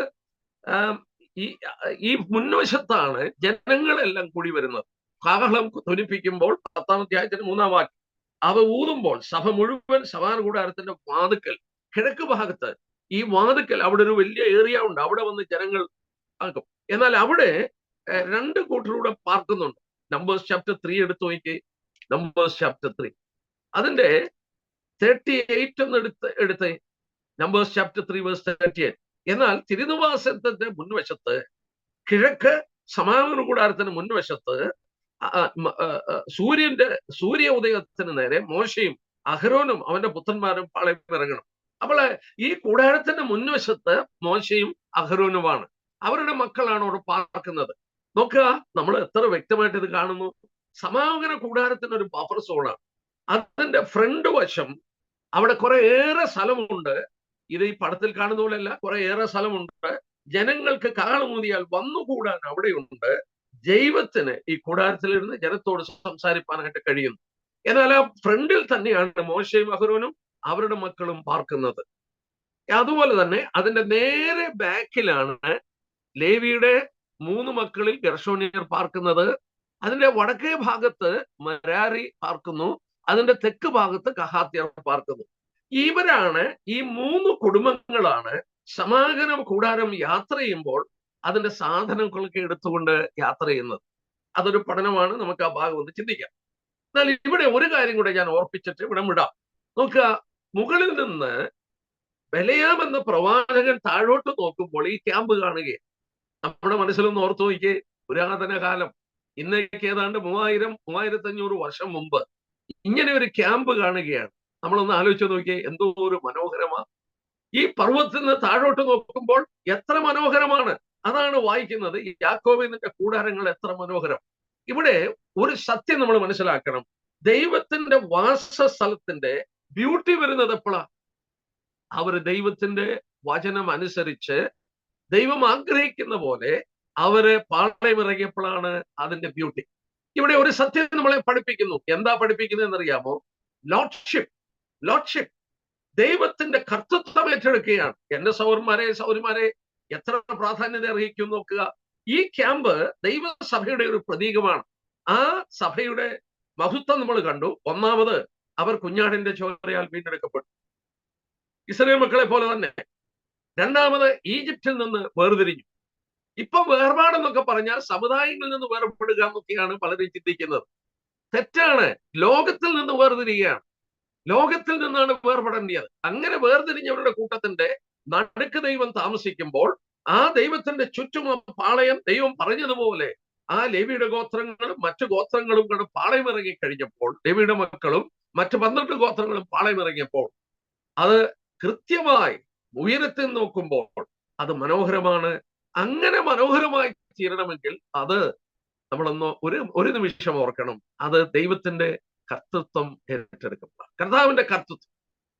ഈ മുൻവശത്താണ് ജനങ്ങളെല്ലാം കൂടി വരുന്നത്. കാഹളം ധ്വനിപ്പിക്കുമ്പോൾ 10-ാം അധ്യായത്തിന് 3-ാം വാക്യം, അവ ഊതുമ്പോൾ സഭ മുഴുവൻ സമാഗമന കൂടാരത്തിന്റെ വാതുക്കൽ, കിഴക്ക് ഭാഗത്ത് ഈ വാതുക്കൽ അവിടെ ഒരു വലിയ ഏരിയ ഉണ്ട്. അവിടെ വന്ന് ജനങ്ങൾ ആക്കും. എന്നാൽ അവിടെ 2 കൂട്ടരൂടെ പാർക്കുന്നുണ്ട്. നമ്പേഴ്സ് ചാപ്റ്റർ 3 എടുത്തു നോക്കി. നമ്പേഴ്സ് ചാപ്റ്റർ 3 അതിന്റെ 38 ഒന്ന് എടുത്ത് നമ്പേഴ്സ് ചാപ്റ്റർ 3 വേഴ്സ് 38. എന്നാൽ തിരുനിവാസത്തിന്റെ മുൻവശത്ത്, കിഴക്ക് സമാഗമന കൂടാരത്തിന് മുൻവശത്ത്, സൂര്യ ഉദയത്തിന് നേരെ മോശയും അഹരോനും അവന്റെ പുത്രന്മാരും പാളയം ഇറങ്ങണം. അപ്പോൾ ഈ കൂടാരത്തിന്റെ മുൻവശത്ത് മോശയും അഹരോനുമാണ്. അവരുടെ മക്കളാണ് അവിടെ പാർക്കുന്നത്. നോക്കുക, നമ്മൾ എത്ര വ്യക്തമായിട്ട് ഇത് കാണുന്നു. സമാഗമന കൂടാരത്തിന് ഒരു ബഫർ സോണാണ്. അതിന്റെ ഫ്രണ്ട് വശം അവിടെ കുറെ ഏറെ സ്ഥലമുണ്ട്. ഇത് ഈ പടത്തിൽ കാണുന്ന പോലെയല്ല, കുറെ ഏറെ സ്ഥലമുണ്ട്. ജനങ്ങൾക്ക് കാളമൂതിയാൽ വന്നുകൂടാൻ അവിടെയുണ്ട്. ദൈവത്തിന് ഈ കൂടാരത്തിലിരുന്ന് ജനത്തോട് സംസാരിപ്പാനായിട്ട് കഴിയുന്നു. എന്നാൽ ആ ഫ്രണ്ടിൽ തന്നെയാണ് മോശയും അഹരോനും അവരുടെ മക്കളും പാർക്കുന്നത്. അതുപോലെ തന്നെ അതിന്റെ നേരെ ബാക്കിലാണ് ലേവിയുടെ 3 മക്കളിൽ ഗർഷോന്യർ പാർക്കുന്നത്. അതിന്റെ വടക്കേ ഭാഗത്ത് മെരാരി പാർക്കുന്നു, അതിന്റെ തെക്ക് ഭാഗത്ത് കഹാത്യർ പാർക്കുന്നു. ഇവരാണ്, ഈ 3 കുടുംബങ്ങളാണ് സമാഗമ കൂടാരം യാത്ര ചെയ്യുമ്പോൾ അതിന്റെ സാധനങ്ങളൊക്കെ എടുത്തുകൊണ്ട് യാത്ര ചെയ്യുന്നത്. അതൊരു പഠനമാണ്, നമുക്ക് ആ ഭാഗം ഒന്ന് ചിന്തിക്കാം. എന്നാൽ ഇവിടെ ഒരു കാര്യം കൂടെ ഞാൻ ഓർപ്പിച്ചിട്ട് ഇവിടെ വിടാം. നോക്കുക, മുകളിൽ നിന്ന് ബലയാം എന്ന പ്രവാചകൻ താഴോട്ട് നോക്കുമ്പോൾ ഈ ക്യാമ്പ് കാണുകയാണ്. നമ്മുടെ മനസ്സിലൊന്ന് ഓർത്തു നോക്കിയേ, പുരാതന കാലം, ഇന്നേക്ക് ഏതാണ്ട് 3000-3500 വർഷം മുമ്പ് ഇങ്ങനെ ഒരു ക്യാമ്പ് കാണുകയാണ്. നമ്മളൊന്ന് ആലോചിച്ച് നോക്കിയേ, എന്തോ ഒരു മനോഹരമാ. ഈ പർവ്വതത്തിൽ നിന്ന് താഴോട്ട് നോക്കുമ്പോൾ എത്ര മനോഹരമാണ്. അതാണ് വായിക്കുന്നത്, ഈ യാക്കോബിന്റെ കൂടാരങ്ങൾ എത്ര മനോഹരം. ഇവിടെ ഒരു സത്യം നമ്മൾ മനസ്സിലാക്കണം. ദൈവത്തിന്റെ വാസസ്ഥലത്തിന്റെ ബ്യൂട്ടി വരുന്നത് എപ്പോഴാ? അവര് ദൈവത്തിന്റെ വചനം അനുസരിച്ച് ദൈവം ആഗ്രഹിക്കുന്ന പോലെ അവര് പാളയമിറങ്ങിയപ്പോഴാണ് അതിന്റെ ബ്യൂട്ടി. ഇവിടെ ഒരു സത്യം നമ്മളെ പഠിപ്പിക്കുന്നു. എന്താ പഠിപ്പിക്കുന്നത് എന്നറിയാമോ? ലോർഡ്ഷിപ്പ്. ദൈവത്തിന്റെ കർത്തൃത്വം ഏറ്റെടുക്കുകയാണ്. എന്റെ സൗരന്മാരെ എത്ര പ്രാധാന്യത അർഹിക്കും നോക്കുക. ഈ ക്യാമ്പ് ദൈവസഭയുടെ ഒരു പ്രതീകമാണ്. ആ സഭയുടെ മഹത്വം നമ്മൾ കണ്ടു. ഒന്നാമത്, അവർ കുഞ്ഞാടിന്റെ ചോരയാൽ വീണ്ടെടുക്കപ്പെട്ടു, ഇസ്രായേൽ മക്കളെ പോലെ തന്നെ. രണ്ടാമത്, ഈജിപ്തിൽ നിന്ന് വേർതിരിഞ്ഞു. ഇപ്പൊ വേർപാടെന്നൊക്കെ പറഞ്ഞാൽ സമുദായങ്ങളിൽ നിന്ന് വേർപെടുക എന്നൊക്കെയാണ് പലരും ചിന്തിക്കുന്നത്. തെറ്റാണ്. ലോകത്തിൽ നിന്ന് വേർതിരിയുകയാണ്. ലോകത്തിൽ നിന്നാണ് വേർപെടേണ്ടത്. അങ്ങനെ വേർതിരിഞ്ഞവരുടെ കൂട്ടത്തിന്റെ നടുക്ക് ദൈവം താമസിക്കുമ്പോൾ ആ ദൈവത്തിന്റെ ചുറ്റും പാളയം ദൈവം പറഞ്ഞതുപോലെ ആ ലേവിയുടെ ഗോത്രങ്ങളും മറ്റു ഗോത്രങ്ങളും കൂടെ പാളയം ഇറങ്ങി കഴിഞ്ഞപ്പോൾ, ലേവിയുടെ മക്കളും മറ്റു 12 ഗോത്രങ്ങളും പാളയം ഇറങ്ങിയപ്പോൾ, അത് കൃത്യമായി ഉയരത്തിൽ നോക്കുമ്പോൾ അത് മനോഹരമാണ്. അങ്ങനെ മനോഹരമായി തീരണമെങ്കിൽ അത് നമ്മളൊന്ന് ഒരു നിമിഷം ഓർക്കണം. അത് ദൈവത്തിന്റെ കർത്തൃത്വം ഏറ്റെടുക്കപ്പെടാം. കർത്താവിന്റെ കർത്തൃത്വം.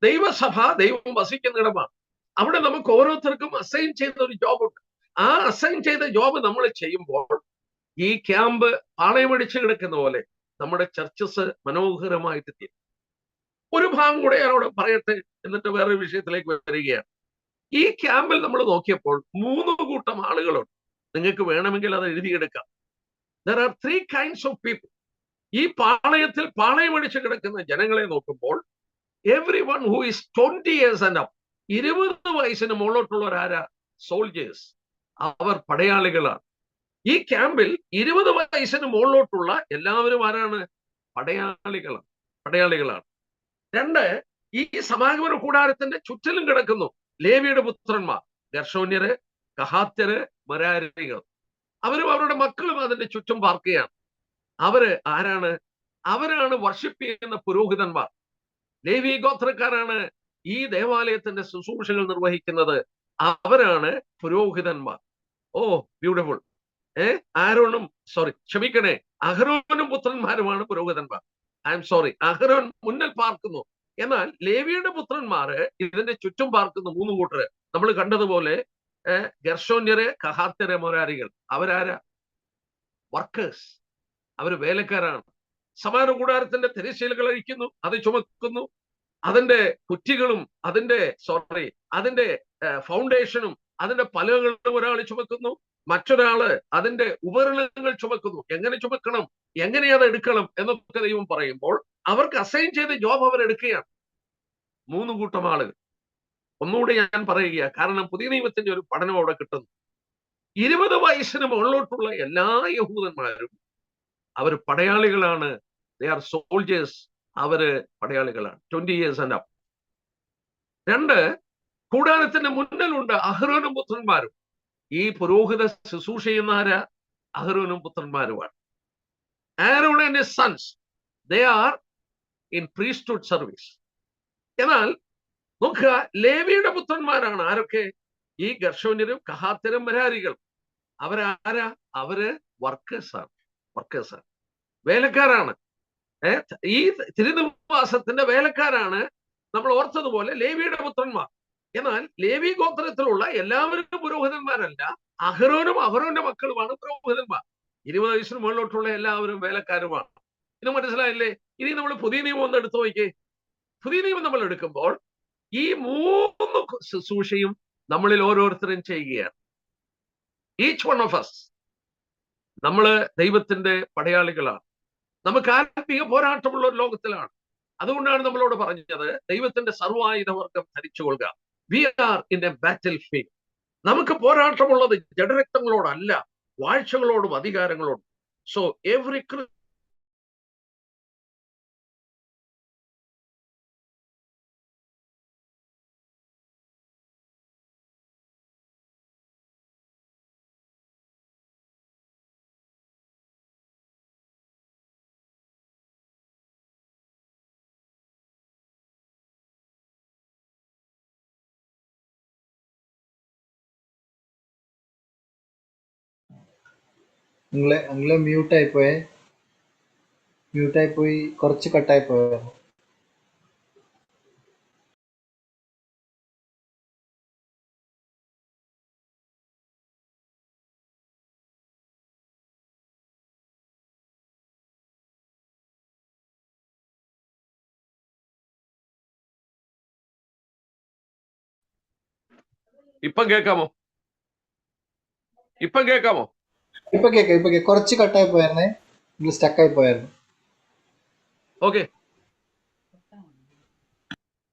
ദൈവസഭ ദൈവം വസിക്കുന്നിടമാണ്. അവിടെ നമുക്ക് ഓരോരുത്തർക്കും അസൈൻ ചെയ്ത ഒരു ജോബുണ്ട്. ആ അസൈൻ ചെയ്ത ജോബ് നമ്മൾ ചെയ്യുമ്പോൾ ഈ ക്യാമ്പ് പാളയമടിച്ച് കിടക്കുന്ന പോലെ നമ്മുടെ ചർച്ചസ് മനോഹരമായിട്ട് തീരും. ഒരു ഭാഗം കൂടെ ഞാനോട് പറയട്ടെ, എന്നിട്ട് വേറൊരു വിഷയത്തിലേക്ക് വരികയാണ്. ഈ ക്യാമ്പിൽ നമ്മൾ നോക്കിയപ്പോൾ 3 കൂട്ടം ആളുകളുണ്ട്. നിങ്ങൾക്ക് വേണമെങ്കിൽ അത് എഴുതിയെടുക്കാം. There are 3 kinds of people. ഈ പാളയത്തിൽ പാളയമടിച്ച് കിടക്കുന്ന ജനങ്ങളെ നോക്കുമ്പോൾ, every one who is 20 years and up, 20 വയസ്സിന് മുകളിലോട്ടുള്ളവരാരാ? സോൾജേഴ്സ്. അവർ പടയാളികളാണ്. ഈ ക്യാമ്പിൽ 20 വയസ്സിന് മുകളിലോട്ടുള്ള എല്ലാവരും ആരാണ്? പടയാളികളാണ്. 2, ഈ സമാഗമന കൂടാരത്തിന്റെ ചുറ്റിലും കിടക്കുന്നു ലേവിയുടെ പുത്രന്മാർ, ഗർശോന്യര്, കഹാത്യര്, മെരാരികൾ. അവരും അവരുടെ മക്കളും അതിന്റെ ചുറ്റും പാർക്കുകയാണ്. അവര് ആരാണ്? അവരാണ് വർഷിപ്പ് ചെയ്യുന്ന പുരോഹിതന്മാർ. ലേവി ഗോത്രക്കാരാണ് ഈ ദേവാലയത്തിന്റെ ശുശ്രൂഷകൾ നിർവഹിക്കുന്നത്. അവരാണ് പുരോഹിതന്മാർ. ഓ, ബ്യൂട്ടിഫുൾ. അഹരോനും പുത്രന്മാരുമാണ് പുരോഹിതന്മാർ. അഹരോൻ മുന്നിൽ പാർക്കുന്നു. എന്നാൽ ലേവിയുടെ പുത്രന്മാര് ഇതിന്റെ ചുറ്റും പാർക്കുന്നു 3 കൂട്ടര്. നമ്മൾ കണ്ടതുപോലെ ഗർശോന്യര്, കഹാത്യര്, മെരാരികൾ. അവരാരാ? വർക്കേഴ്സ്. അവര് വേലക്കാരാണ്. സമാഗമന കൂടാരത്തിന്റെ തിരശ്ശീലകൾ അഴിക്കുന്നു, അത് ചുമക്കുന്നു. അതിന്റെ കുറ്റികളും അതിന്റെ ഫൗണ്ടേഷനും അതിന്റെ പലകളും ഒരാൾ ചുമക്കുന്നു, മറ്റൊരാള് അതിന്റെ ഉപകരണങ്ങൾ ചുമക്കുന്നു. എങ്ങനെ ചുമക്കണം, എങ്ങനെ അത് എടുക്കണം എന്നൊക്കെ ദൈവം പറയുമ്പോൾ അവർക്ക് അസൈൻ ചെയ്ത ജോബ് അവർ എടുക്കുകയാണ്. 3 കൂട്ടം ആളുകൾ. ഒന്നുകൂടി ഞാൻ പറയുക, കാരണം പുതിയ നിയമത്തിന്റെ ഒരു പഠനം അവിടെ കിട്ടുന്നു. 20 വയസ്സിന് മുകളിലോട്ടുള്ള എല്ലാ യഹൂദന്മാരും അവർ പടയാളികളാണ്. They are soldiers. അവര് പടയാളികളാണ്. 20 years and up. 2, കൂടാരത്തിന്റെ മുന്നിലുണ്ട് അഹരോനും പുത്രന്മാരും. ഈ പുരോഹിത ശുശ്രൂഷ ചെയ്യുന്ന ആരാ? അഹരോനും പുത്രന്മാരുമാണ്. Aaron and his sons, they are in priesthood service. എന്നാൽ നോക്കുക, ലേവിയുടെ പുത്രന്മാരാണ് ആരൊക്കെ? ഈ ഗർശോന്യരും കഹാത്യരും മെരാരികളും. അവരാരാ? അവര് വർക്കേഴ്സാണ്. വേലക്കാരാണ്. ഈ തിരുനിവാസത്തിന്റെ വേലക്കാരാണ്. നമ്മൾ ഓർത്തതുപോലെ ലേവിയുടെ പുത്രന്മാർ. എന്നാൽ ലേവി ഗോത്രത്തിലുള്ള എല്ലാവരും പുരോഹിതന്മാരല്ല. അഹരോന്റെ മക്കളുമാണ് പുരോഹിതന്മാർ. 20 വയസ്സിന് മുകളിലോട്ടുള്ള എല്ലാവരും വേലക്കാരുമാണ്. ഇത് മനസ്സിലായില്ലേ? ഇനി നമ്മൾ പുതിയ നിയമം ഒന്ന് എടുത്തു നോക്കിയേ. പുതിയ നിയമം നമ്മൾ എടുക്കുമ്പോൾ ഈ 3 ശുശ്രൂഷയും നമ്മളിൽ ഓരോരുത്തരും ചെയ്യുകയാണ്. Each one of us. നമ്മള് ദൈവത്തിന്റെ പടയാളികളാണ്. നമുക്ക് ആത്മീയ പോരാട്ടമുള്ള ഒരു ലോകത്തിലാണ്. അതുകൊണ്ടാണ് നമ്മളോട് പറഞ്ഞത് ദൈവത്തിന്റെ സർവായുധവർഗം ധരിച്ചുകൊള്ളുക. We are in a battlefield. നമുക്ക് പോരാട്ടമുള്ളത് ജഡരക്തങ്ങളോടല്ല, വാഴ്ചകളോടും അധികാരങ്ങളോടും. സോ എവറി നിങ്ങള് മ്യൂട്ടായി പോയി കുറച്ച് കട്ടായി പോയായിരുന്നു. ഇപ്പം കേൾക്കാമോ? ഇപ്പം കേൾക്കാമോ? ഇപ്പൊ കേൾക്കാം. കുറച്ച് കട്ടായി പോയായിരുന്നേ, നിങ്ങൾ സ്റ്റക്കായി പോയായിരുന്നു. ഓക്കെ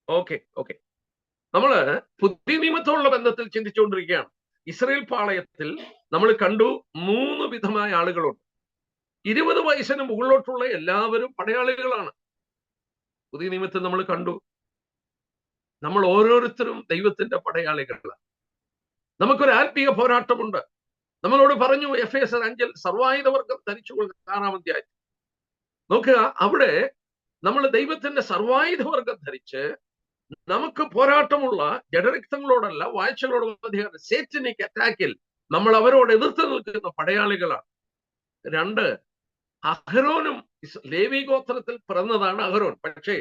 ഓക്കെ ഓക്കെ നമ്മള് പുതിയ നിയമത്തോടുള്ള ബന്ധത്തിൽ ചിന്തിച്ചുകൊണ്ടിരിക്കുകയാണ്. ഇസ്രയേൽ പാളയത്തിൽ നമ്മൾ കണ്ടു 3 വിധമായ ആളുകളുണ്ട്. 20 വയസ്സിന് മുകളിലോട്ടുള്ള എല്ലാവരും പടയാളികളാണ്. പുതിയ നിയമത്തിൽ നമ്മൾ കണ്ടു നമ്മൾ ഓരോരുത്തരും ദൈവത്തിന്റെ പടയാളികളാണ്. നമുക്കൊരു ആത്മീയ പോരാട്ടമുണ്ട്. നമ്മളോട് പറഞ്ഞു എഫേസർ 5 സർവായുധവർഗം ധരിച്ചുകൊള്ളുക 6-ാം അധ്യായം. നോക്കുക, അവിടെ നമ്മൾ ദൈവത്തിന്റെ സർവായുധവർഗം ധരിച്ച് നമുക്ക് പോരാട്ടമുള്ള ജഡരക്തങ്ങളോടല്ല, വാഴ്ചകളോടും അധികാരം, സേറ്റനിക് അറ്റാക്കിൽ നമ്മൾ അവരോട് എതിർത്ത് നിൽക്കുന്ന പടയാളികളാണ്. 2, അഹരോനും ലേവി ഗോത്രത്തിൽ പിറന്നതാണ് അഹരോൻ. പക്ഷേ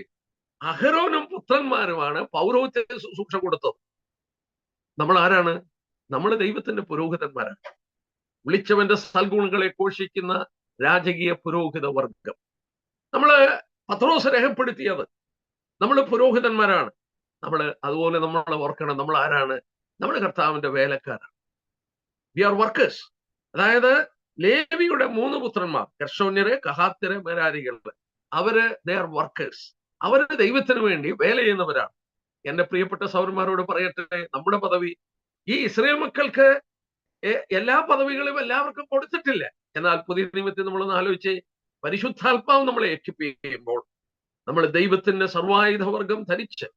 അഹരോനും പുത്രന്മാരുമാണ് പൗരോഹിത്യ ശുശ്രൂഷ കൊടുത്തത്. നമ്മൾ ആരാണ്? നമ്മൾ ദൈവത്തിന്റെ പുരോഹിതന്മാരാണ്. വിളിച്ചവന്റെ സൽഗുണങ്ങളെ ഘോഷിക്കുന്ന രാജകീയ പുരോഹിത വർഗം. നമ്മള് പത്രോസ് രേഖപ്പെടുത്തിയത് നമ്മൾ പുരോഹിതന്മാരാണ്. അതുപോലെ നമ്മൾ ഓർക്കണം, നമ്മൾ ആരാണ്? നമ്മൾ കർത്താവിന്റെ വേലക്കാരാണ്. V are workers. അതായത് ലേവിയുടെ 3 പുത്രന്മാർ, ഗെർശോന്യര്, കഹാത്യര്, മെരാരികള്, അവര് ദേ ആർ വർക്കേഴ്സ്. അവര് ദൈവത്തിന് വേണ്ടി വേല ചെയ്യുന്നവരാണ്. എന്റെ പ്രിയപ്പെട്ട സൗരന്മാരോട് പറയട്ടെ, നമ്മുടെ പദവി ഈ ഇസ്രായേൽ മക്കൾക്ക് എല്ലാ പദവികളും എല്ലാവർക്കും കൊടുത്തിട്ടില്ല. എന്നാൽ പുതിയ നിയമത്തിൽ നമ്മളൊന്ന് ആലോചിച്ച്, പരിശുദ്ധാത്മാവ് നമ്മളെ എക്വിപ്പ് ചെയ്യുമ്പോൾ നമ്മൾ ദൈവത്തിന്റെ സർവായുധവർഗം ധരിച്ച്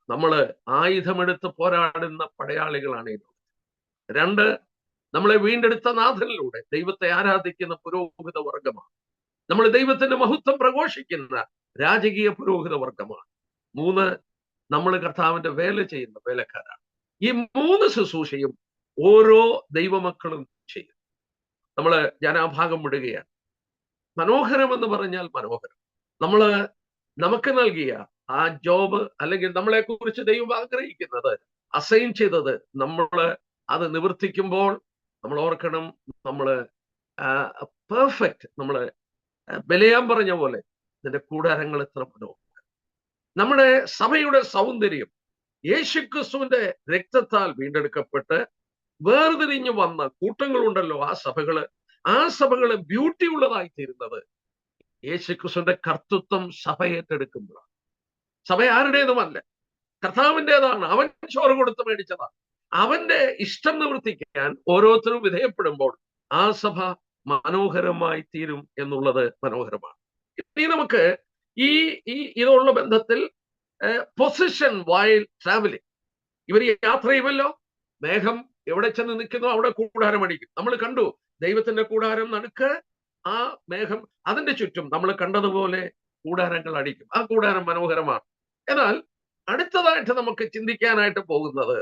നമ്മള് ആയുധമെടുത്ത് പോരാടുന്ന പടയാളികളാണ്. 2, നമ്മളെ വീണ്ടെടുത്ത നാഥനിലൂടെ ദൈവത്തെ ആരാധിക്കുന്ന പുരോഹിത വർഗമാണ്. നമ്മൾ ദൈവത്തിന്റെ മഹത്വം പ്രഘോഷിക്കുന്ന രാജകീയ പുരോഹിത വർഗമാണ്. 3, നമ്മൾ കർത്താവിന്റെ വേല ചെയ്യുന്ന വേലക്കാരാണ്. ഈ 3 ശുശ്രൂഷയും ഓരോ ദൈവമക്കളും ചെയ്യും. ഞാൻ ആ ഭാഗം വിടുകയാണ്. മനോഹരം എന്ന് പറഞ്ഞാൽ മനോഹരം. നമുക്ക് നൽകിയ ആ ജോബ്, അല്ലെങ്കിൽ നമ്മളെ കുറിച്ച് ദൈവം ആഗ്രഹിക്കുന്നത്, അസൈൻ ചെയ്തത്, അത് നിവർത്തിക്കുമ്പോൾ നമ്മൾ ഓർക്കണം, പെർഫെക്റ്റ്. ബലിയാൻ പറഞ്ഞ പോലെ ഇതിന്റെ കൂടാരങ്ങൾ എത്ര മനോഹരം. നമ്മുടെ സഭയുടെ സൗന്ദര്യം യേശുക്രിസ്തുവിന്റെ രക്തത്താൽ വീണ്ടെടുക്കപ്പെട്ട് വേർതിരിഞ്ഞു വന്ന കൂട്ടങ്ങളുണ്ടല്ലോ, ആ സഭകള് ബ്യൂട്ടി ഉള്ളതായി തീരുന്നത് യേശുക്രിസ്തുവിന്റെ കർത്തൃത്വം സഭ ഏറ്റെടുക്കുമ്പോഴാണ്. സഭ ആരുടേതുമല്ല, കർത്താവിൻ്റെതാണ്. അവൻ ചോറ് കൊടുത്ത് മേടിച്ചതാണ്. അവന്റെ ഇഷ്ടം നിവർത്തിക്കാൻ ഓരോരുത്തരും വിധേയപ്പെടുമ്പോൾ ആ സഭ മനോഹരമായി തീരും എന്നുള്ളത് മനോഹരമാണ്. ഇനി നമുക്ക് ഇതുള്ള ബന്ധത്തിൽ പൊസിഷൻ വൈൽ ട്രാവലിംഗ്. ഇവർ യാത്ര ചെയ്യുമല്ലോ, മേഘം എവിടെ ചെന്ന് നിൽക്കുന്നു അവിടെ കൂടാരം അടിക്കും. നമ്മൾ കണ്ടു ദൈവത്തിന്റെ കൂടാരം നടുക്ക്, ആ മേഘം അതിന്റെ ചുറ്റും നമ്മൾ കണ്ടതുപോലെ കൂടാരങ്ങൾ അടിക്കും. ആ കൂടാരം മനോഹരമാണ്. എന്നാൽ അടുത്തതായിട്ട് നമുക്ക് ചിന്തിക്കാനായിട്ട് പോകുന്നത്,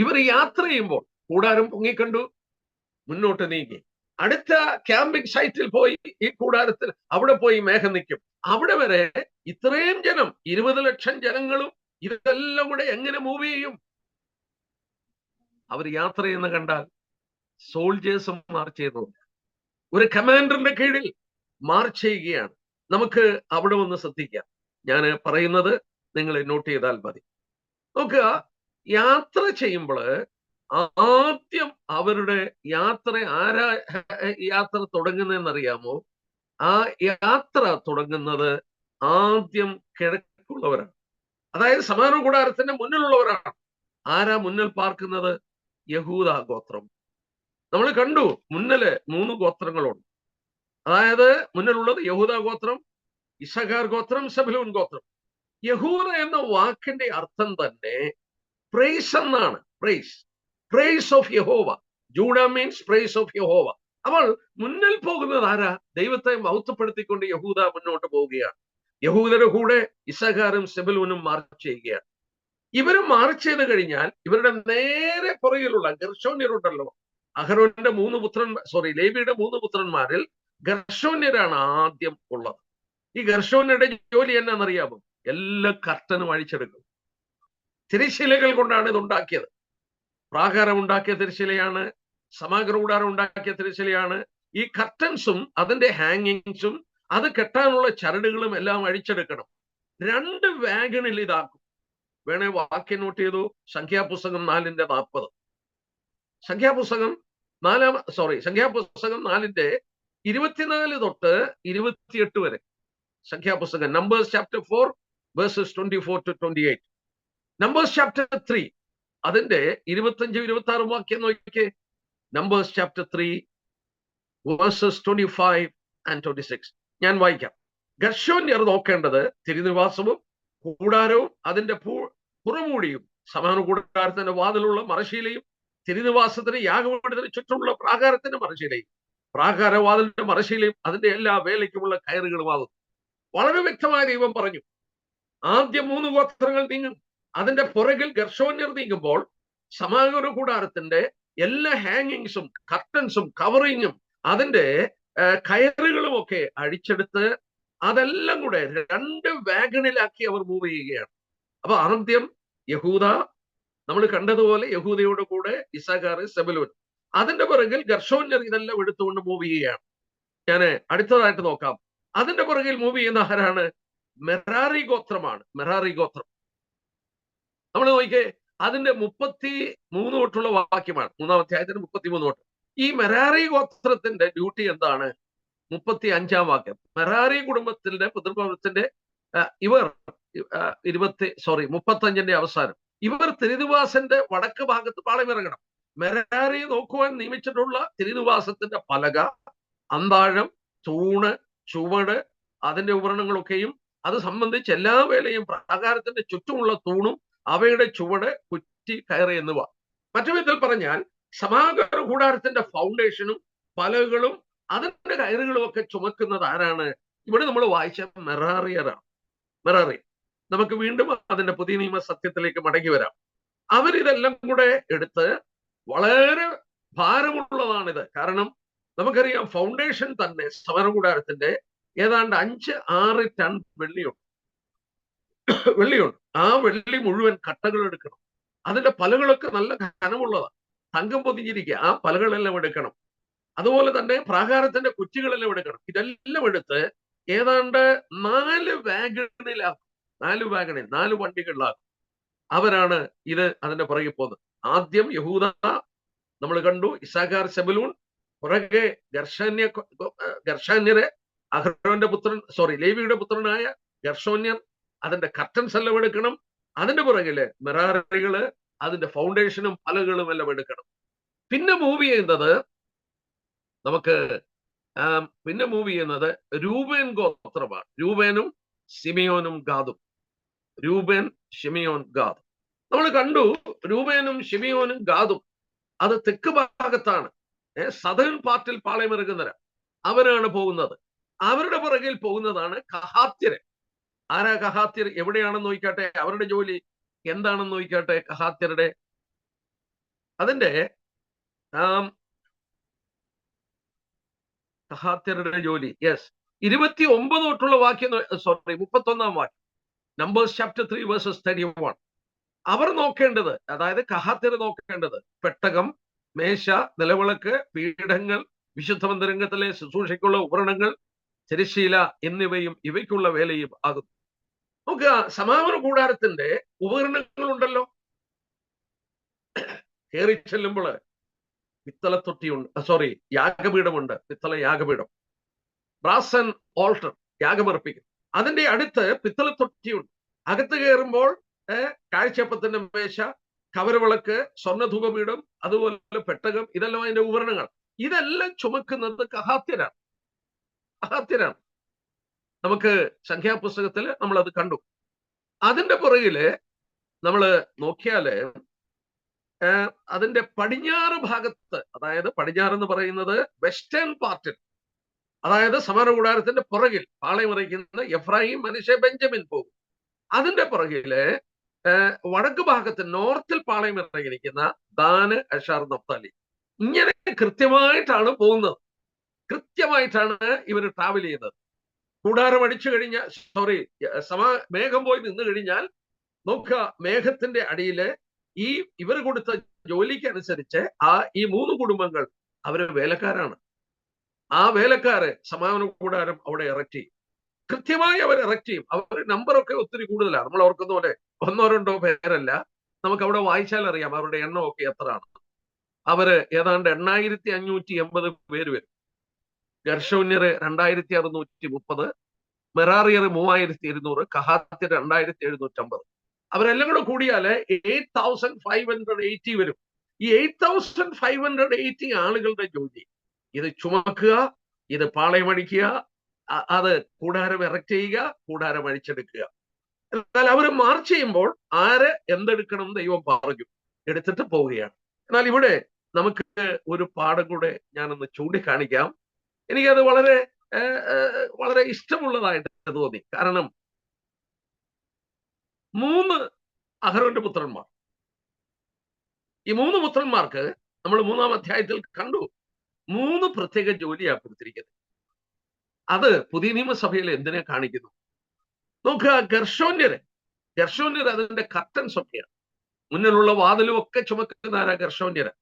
ഇവർ യാത്ര ചെയ്യുമ്പോൾ കൂടാരം പൊങ്ങിക്കണ്ടു, മുന്നോട്ട് നീങ്ങി അടുത്ത ക്യാമ്പിംഗ് സൈറ്റിൽ പോയി, ഈ കൂടാരത്തിൽ അവിടെ പോയി മേഘം നിൽക്കും. അവിടെ വരെ ഇത്രയും ജനം, 20 ലക്ഷം ജനങ്ങളും ഇതെല്ലാം കൂടെ എങ്ങനെ മൂവ് ചെയ്യും? അവർ യാത്ര ചെയ്യുന്ന കണ്ടാൽ സോൾജേഴ്സും മാർച്ച് ചെയ്യുന്നുണ്ട്. ഒരു കമാൻഡറിന്റെ കീഴിൽ മാർച്ച് ചെയ്യുകയാണ്. നമുക്ക് അവിടെ ഒന്ന് ശ്രദ്ധിക്കാം. ഞാൻ പറയുന്നത് നിങ്ങൾ നോട്ട് ചെയ്താൽ മതി. നോക്കുക, യാത്ര ചെയ്യുമ്പോൾ ആദ്യം അവരുടെ യാത്ര തുടങ്ങുന്നതെന്നറിയാമോ? ആ യാത്ര തുടങ്ങുന്നത് ആദ്യം കിഴക്കുള്ളവരാണ്. അതായത് സമാഗമന കൂടാരത്തിന്റെ മുന്നിലുള്ളവരാണ്. ആരാ മുന്നിൽ പാർക്കുന്നത്? യഹൂദ ഗോത്രം. നമ്മൾ കണ്ടു മുന്നില് 3 ഗോത്രങ്ങളുണ്ട്. അതായത് മുന്നിലുള്ളത് യഹൂദ ഗോത്രം, ഇസഖാർ ഗോത്രം, സെബൂലൂൻ ഗോത്രം. യഹൂദ എന്ന വാക്കിന്റെ അർത്ഥം തന്നെ പ്രൈസ് എന്നാണ്. പ്രൈസ് ഓഫ് യഹോവ. ജൂഡ മീൻസ് പ്രൈസ് ഓഫ് യഹോവ. അപ്പോൾ മുന്നിൽ പോകുന്നത് ആരാ? ദൈവത്തെ മഹത്വപ്പെടുത്തിക്കൊണ്ട് യഹൂദ മുന്നോട്ട് പോവുകയാണ്. യഹൂദരുടെ കൂടെ ഇസഖാറും സെബൂലൂനും മാർച്ച് ചെയ്യുകയാണ്. ഇവരും മാർച്ച് ചെയ്ത് കഴിഞ്ഞാൽ ഇവരുടെ നേരെ പുറകിലുള്ള ഗർശോന്യരുണ്ടല്ലോ, അഹരോന്റെ 3 ലേവിയുടെ 3 പുത്രന്മാരിൽ ഗർശോന്യരാണ് ആദ്യം ഉള്ളത്. ഈ ഗർശോന്യരുടെ ജോലി എന്നാണെന്നറിയാമോ? എല്ലാ കർട്ടനും അഴിച്ചെടുക്കും. തിരശ്ശീലകൾ കൊണ്ടാണ് ഇത് ഉണ്ടാക്കിയത്. പ്രാകാരം ഉണ്ടാക്കിയ തിരശ്ശീലയാണ്, സമാഗമന കൂടാരം ഉണ്ടാക്കിയ തിരശ്ശീലയാണ്. ഈ കർട്ടൻസും അതിന്റെ ഹാങ്ങിങ്സും അത് കെട്ടാനുള്ള ചരടുകളും എല്ലാം അഴിച്ചെടുക്കണം. 2 വാഗണിൽ ഇതാക്കും. വേണേ വാക്യം നോട്ട് ചെയ്തു. സംഖ്യാപുസ്തകം 4:40. സംഖ്യാപുസ്തകം 4ന്റെ 24 തൊട്ട് 28 വരെ. സംഖ്യാപുസ്തകം Numbers chapter 4 verses 24 to 28. Numbers chapter 3 അതിന്റെ 25-26 വാക്യം നോക്കിയേ. Numbers chapter 3 verses 25 and 26. ഞാൻ വായിക്കാം. ഗർശോന്യർ നോക്കേണ്ടത് തിരുനിവാസവും കൂടാരവും അതിന്റെ പുറമൂടിയും സമാഗമന കൂടാരത്തിന്റെ വാതിലുള്ള മറശ്ശീലയും തിരുനിവാസത്തിന് യാഗപീഠത്തിന് ചുറ്റുമുള്ള പ്രാകാരത്തിന്റെ മറശ്ശീലയും പ്രാകാരവാതിലിന്റെ മറശ്ശീലയും അതിന്റെ എല്ലാ വേലയ്ക്കുമുള്ള കയറുകളുമാകും. വളരെ വ്യക്തമായ ദൈവം പറഞ്ഞു. ആദ്യം 3 ഗോത്രങ്ങൾ നീങ്ങും. അതിന്റെ പുറകിൽ ഗർശോന്യർ നീങ്ങുമ്പോൾ സമാഗമന കൂടാരത്തിന്റെ എല്ലാ ഹാങ്ങിങ്സും കർട്ടൻസും കവറിങ്ങും അതിന്റെ കയറുകളും ഒക്കെ അഴിച്ചെടുത്ത് അതെല്ലാം കൂടെ 2 വാഗണിലാക്കി അവർ മൂവ് ചെയ്യുകയാണ്. അപ്പൊ ആദ്യം യഹൂദ, നമ്മൾ കണ്ടതുപോലെ യഹൂദയോട് കൂടെ ഇസഖാർ, സെബൂലൂൻ, അതിന്റെ പുറകിൽ ഗർശോന്യർ ഇതെല്ലാം എടുത്തുകൊണ്ട് മൂവ് ചെയ്യുകയാണ്. ഞാൻ അടുത്തതായിട്ട് നോക്കാം. അതിന്റെ പുറകിൽ മൂവ് ചെയ്യുന്ന ആരാണ്? മെറാറി ഗോത്രമാണ്. മെറാറി ഗോത്രം നമ്മൾ നോക്കിയേ. അതിന്റെ 33 തൊട്ടുള്ള വാക്യമാണ്. 3-ാം അധ്യായത്തിന് 33 തൊട്ട്. ഈ മെറാറി ഗോത്രത്തിന്റെ ഡ്യൂട്ടി എന്താണ്? 35-ാം വാക്യം. മെറാറി കുടുംബത്തിന്റെ പിതൃഭവനത്തിന്റെ ഇവർ 35ന്റെ അവസാനം ഇവർ തിരുനിവാസന്റെ വടക്ക് ഭാഗത്ത് പാളയമിറങ്ങണം. മെരാരി നോക്കുവാൻ നിയമിച്ചിട്ടുള്ള തിരുനിവാസത്തിന്റെ പലക, അന്താഴം, തൂണ്, ചുവട്, അതിന്റെ ഉപകരണങ്ങളൊക്കെയും അത് സംബന്ധിച്ച് എല്ലാ വേലയും പ്രാകാരത്തിന്റെ ചുറ്റുമുള്ള തൂണും അവയുടെ ചുവട്, കുറ്റി, കയറ് എന്നിവ. മറ്റു വിധത്തിൽ പറഞ്ഞാൽ സമാഗമന കൂടാരത്തിന്റെ ഫൗണ്ടേഷനും പലകളും അതിന്റെ കയറുകളും ഒക്കെ ചുമക്കുന്നത് ആരാണ്? ഇവിടെ നമ്മൾ വായിച്ച മെറാറിയരാണ്. മെറാറി. നമുക്ക് വീണ്ടും അതിന്റെ പുതിയ നിയമ സത്യത്തിലേക്ക് മടങ്ങി വരാം. അവരിതെല്ലാം കൂടെ എടുത്ത് വളരെ ഭാരമുള്ളതാണിത്. കാരണം നമുക്കറിയാം ഫൗണ്ടേഷൻ തന്നെ സമാഗമന കൂടാരത്തിന്റെ ഏതാണ്ട് 5-6 ടൺ വെള്ളിയുണ്ട്. ആ വെള്ളി മുഴുവൻ കട്ടകൾ എടുക്കണം. അതിന്റെ പലകളൊക്കെ നല്ല കനമുള്ളതാണ്. തങ്കം പൊതിഞ്ഞിരിക്കുക. ആ പലകളെല്ലാം എടുക്കണം. അതുപോലെ തന്നെ പ്രാകാരത്തിന്റെ കുറ്റികളെല്ലാം എടുക്കണം. ഇതെല്ലാം എടുത്ത് ഏതാണ്ട് 4 വാഗണിലാക്കും. 4 വണ്ടികളിലാക്കും. അവരാണ് ഇത് അതിന്റെ പുറകെ പോകുന്നത്. ആദ്യം യഹൂദ നമ്മൾ കണ്ടു, ഇസഖാർ, സെബൂലൂൻ. പുറകെ ഗർശോന്യരെ, അഹരോന്റെ ലേവിയുടെ പുത്രനായ ഗർശോന്യർ. അതിന്റെ കർട്ടൻസ് എല്ലാം എടുക്കണം. അതിന്റെ പുറകില് മെറാറികള് അതിന്റെ ഫൗണ്ടേഷനും പലകളും എല്ലാം എടുക്കണം. പിന്നെ മൂവ് ചെയ്യുന്നത് രൂബേൻ ഗോത്രമാണ്. രൂബേനും ശിമിയോനും ഗാദും. രൂബേൻ, ശിമിയോൻ, ഗാദ്. നമ്മൾ കണ്ടു രൂബേനും ശിമിയോനും ഗാദും അത് തെക്ക് ഭാഗത്താണ്. സദേൺ പാർട്ടിൽ പാളയമിറങ്ങുന്നവരാ. അവരാണ് പോകുന്നത്. അവരുടെ പുറകിൽ പോകുന്നതാണ് കഹാത്യര്. ആരാ കഹാത്യർ? എവിടെയാണെന്ന് നോക്കിക്കാട്ടെ. അവരുടെ ജോലി എന്താണെന്ന് നോക്കിക്കാട്ടെ. കഹാത്യരുടെ ജോലി 29 തൊട്ടുള്ള വാക്യം, 31-ാം വാക്യം. Numbers chapter 3 versus 31. അവർ നോക്കേണ്ടത്, അതായത് കഹാത്യർ നോക്കേണ്ടത് പെട്ടകം, മേശ, നിലവിളക്ക്, പീഠങ്ങൾ, വിശുദ്ധ മന്ദിരത്തിലെ ശുശ്രൂഷയ്ക്കുള്ള ഉപകരണങ്ങൾ, തിരശ്ശീല എന്നിവയും ഇവയ്ക്കുള്ള വേലയും ആകുന്നു. നമുക്ക് സമാഗമന കൂടാരത്തിന്റെ ഉപകരണങ്ങൾ ഉണ്ടല്ലോ. കയറി ചെല്ലുമ്പോൾ പിത്തള തൊട്ടിയുണ്ട്, സോറി, യാഗപീഠമുണ്ട്, പിത്തള യാഗപീഠം. ബ്രാസ് ആൻഡ് ഓൾട്ടർ, യാഗമർപ്പിക്കും. അതിന്റെ അടുത്ത് പിത്തള തൊട്ടിയുണ്ട്. അകത്ത് കയറുമ്പോൾ കാഴ്ചയപ്പത്തിന്റെ മേശ, കവരവിളക്ക്, സ്വർണ്ണധൂപപീഠം, അതുപോലെ പെട്ടകം, ഇതെല്ലാം അതിന്റെ ഉപകരണങ്ങൾ. ഇതെല്ലാം ചുമക്കുന്നത് കഹാത്യരാണ്. കഹാത്യരാണ്. നമുക്ക് സംഖ്യാപുസ്തകത്തിൽ നമ്മൾ അത് കണ്ടു. അതിന്റെ പുറകില് നമ്മൾ നോക്കിയാല് അതിന്റെ പടിഞ്ഞാറ് ഭാഗത്ത്, അതായത് പടിഞ്ഞാറ് എന്ന് പറയുന്നത് വെസ്റ്റേൺ പാർട്ടിൽ, അതായത് സമാന കൂടാരത്തിന്റെ പുറകിൽ പാളയമറിയിക്കുന്ന എഫ്രായിം, മനശ്ശെ, ബെഞ്ചമിൻ പോകും. അതിന്റെ പുറകില് വടക്ക് ഭാഗത്ത് നോർത്തിൽ പാളയമറിയിരിക്കുന്ന ദാന്, അഷാർ, നഫ്താലി, ഇങ്ങനെ കൃത്യമായിട്ടാണ് പോകുന്നത്. കൃത്യമായിട്ടാണ് ഇവർ ട്രാവൽ ചെയ്യുന്നത്. കൂടാരം അടിച്ചു കഴിഞ്ഞാൽ, സോറി, മേഘം പോയി നിന്ന് കഴിഞ്ഞാൽ നോക്കുക, മേഘത്തിന്റെ അടിയില് ഇവർ കൊടുത്ത ജോലിക്ക് അനുസരിച്ച് ഈ 3 കുടുംബങ്ങൾ അവര് വേലക്കാരാണ്. ആ വേലക്കാര് സമാപന കൂടാരം അവിടെ ഇറക്റ്റ് ചെയ്യും. കൃത്യമായി അവർ ഇറക്റ്റ് ചെയ്യും. അവർ നമ്പറൊക്കെ ഒത്തിരി കൂടുതലാണ്. നമ്മൾ ഓർക്കുന്ന പോലെ 1-2 പേരല്ല. നമുക്ക് അവിടെ വായിച്ചാൽ അറിയാം അവരുടെ എണ്ണമൊക്കെ എത്രയാണ്. അവര് ഏതാണ്ട് 8580 പേര് വരും. ഗർഷോന്യർ 2630, മെറാറിയർ 3200, കഹാത്യർ 2750. അവരെല്ലാം കൂടെ കൂടിയാല് 8580 വരും. ഈ 8580 ആളുകളുടെ ജോലി ഇത് ചുമക്കുക, ഇത് പാളയമടിക്കുക, അത് കൂടാരം ഇറക്റ്റ് ചെയ്യുക, കൂടാരം അഴിച്ചെടുക്കുക. എന്നാൽ അവർ മാർച്ച് ചെയ്യുമ്പോൾ ആര് എന്തെടുക്കണം ദൈവം പറഞ്ഞു, എടുത്തിട്ട് പോവുകയാണ്. എന്നാൽ ഇവിടെ നമുക്ക് ഒരു പാഠം കൂടെ ഞാനൊന്ന് ചൂണ്ടിക്കാണിക്കാം. എനിക്കത് വളരെ വളരെ ഇഷ്ടമുള്ളതായിട്ട് തോന്നി. കാരണം 3 അഹരോന്റെ പുത്രന്മാർ, ഈ 3 പുത്രന്മാർക്ക് നമ്മൾ 3-ാം അധ്യായത്തിൽ കണ്ടു 3 പ്രത്യേക ജോലിയാണ് കൊടുത്തിരിക്കുന്നത്. അത് പുതിയ നിയമസഭയിൽ എന്തിനെ കാണിക്കുന്നു നോക്കുക. ഗർഷോന്യര് അതിന്റെ കർട്ടൻസ് ഒക്കെയാണ്. മുന്നിലുള്ള വാതിലും ഒക്കെ ചുമക്കുന്ന ആരാ? ഗർഷോന്യര്.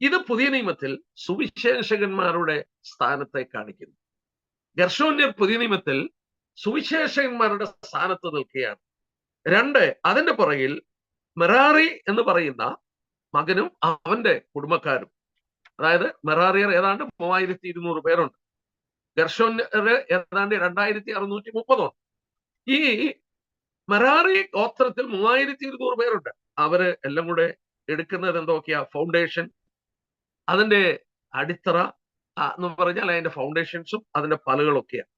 ഇത് പുതിയ നിയമത്തിൽ സുവിശേഷകന്മാരുടെ സ്ഥാനത്തെ കാണിക്കുന്നു. ഗർഷോന്യർ പുതിയ നിയമത്തിൽ സുവിശേഷകന്മാരുടെ സ്ഥാനത്ത് നിൽക്കുകയാണ്. 2, അതിന്റെ പുറകിൽ മെറാറി എന്ന് പറയുന്ന മകനും അവന്റെ കുടുംബക്കാരും, അതായത് മെറാറിയർ ഏതാണ്ട് 3200 പേരുണ്ട്. ഗർഷോന്യർ ഏതാണ്ട് 2630 ഉണ്ട്. ഈ മെറാറി ഗോത്രത്തിൽ 3200 പേരുണ്ട്. അവര് എല്ലാം കൂടെ എടുക്കുന്നത് എന്തൊക്കെയാ? ഫൗണ്ടേഷൻ, അതിന്റെ അടിത്തറ എന്ന് പറഞ്ഞാൽ അതിന്റെ ഫൗണ്ടേഷൻസും അതിന്റെ പലകളൊക്കെയാണ്.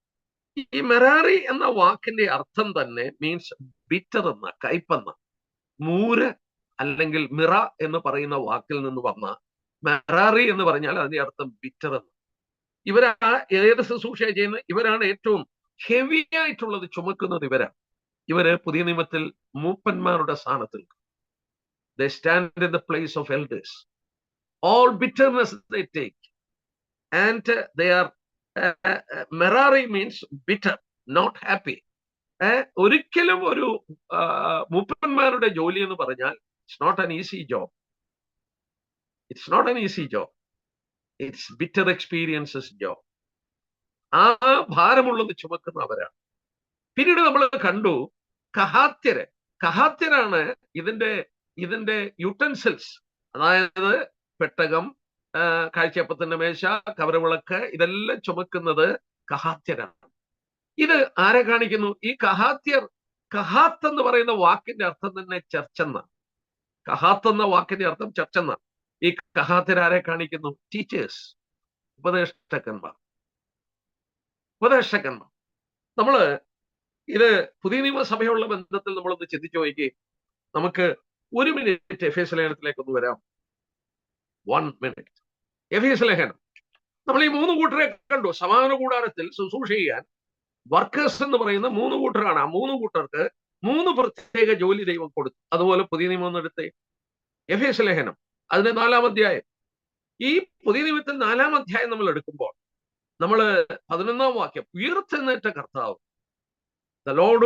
ഈ മെറാറി എന്ന വാക്കിന്റെ അർത്ഥം തന്നെ മീൻസ് ബിറ്റർ എന്ന, കയ്പെന്ന. മൂര് അല്ലെങ്കിൽ മിറ എന്ന് പറയുന്ന വാക്കിൽ നിന്ന് വന്ന മെറാറി എന്ന് പറഞ്ഞാൽ അതിന്റെ അർത്ഥം ബിറ്റർ എന്ന്. ഇവരാ ഏത് ശുശ്രൂഷ ചെയ്യുന്നത്? ഇവരാണ് ഏറ്റവും ഹെവി ആയിട്ടുള്ളത് ചുമക്കുന്നത്. ഇവര് പുതിയ നിയമത്തിൽ മൂപ്പന്മാരുടെ സ്ഥാനത്തിൽ. They stand in the place of elders. All bitterness they take. And they are, Merari means bitter, not happy. ഒരിക്കലും ഒരു മൂപ്പന്മാരുടെ ജോലി എന്ന് പറഞ്ഞാൽ it's not an easy job. It's not an easy job. It's bitter experiences job. ആ ഭാരമുള്ളത് ചുമക്കുന്നവരാണ്. പിന്നീട് നമ്മൾ കണ്ടു കഹാത്യരാണ് ഇതിന്റെ യുട്ടൻസിൽസ്, അതായത് പെട്ടകം, കാഴ്ചയപ്പത്തിന്റെ മേശ, കവരവിളക്ക്, ഇതെല്ലാം ചുമക്കുന്നത് കഹാത്യരാണ്. ഇത് ആരെ കാണിക്കുന്നു? ഈ കഹാത്ത് എന്ന് പറയുന്ന വാക്കിന്റെ അർത്ഥം തന്നെ ചർച്ചെന്നാണ്. കഹാത്ത് എന്ന വാക്കിന്റെ അർത്ഥം ചർച്ചെന്നാണ്. ഈ കഹാത്യരാരെ കാണിക്കുന്നു? ടീച്ചേഴ്സ്, ഉപദേഷ്ടകന്മാർ. നമ്മള് ഇത് പുതിയ നിയമസഭയുള്ള ബന്ധത്തിൽ നമ്മളൊന്ന് ചിന്തിച്ചു നോക്കി. നമുക്ക് 1 മിനിറ്റ് എഫേസ്യ ലേഖനത്തിലേക്കൊന്ന് വരാം. 1 മിനിറ്റ്. എഫേസ്യ ലേഖനം. നമ്മൾ ഈ 3 കൂട്ടരെ കണ്ടു. സമാഗമന കൂടാരത്തിൽ ശുശ്രൂഷ ചെയ്യാൻ വർക്കേഴ്സ് എന്ന് പറയുന്ന 3 കൂട്ടരാണ്. ആ 3 കൂട്ടർക്ക് 3 പ്രത്യേക ജോലി ദൈവം കൊടുത്തു. അതുപോലെ പുതിയ നിയമം ഒന്നെടുത്ത് എഫേസ്യ ലേഖനം അതിന്റെ 4-ാം അധ്യായം. ഈ പുതിയ നിയമത്തിൽ 4-ാം അധ്യായം നമ്മൾ എടുക്കുമ്പോൾ നമ്മൾ 11-ാം വാക്യം, ഉയർത്തെഴുന്നേറ്റ കർത്താവ്, the Lord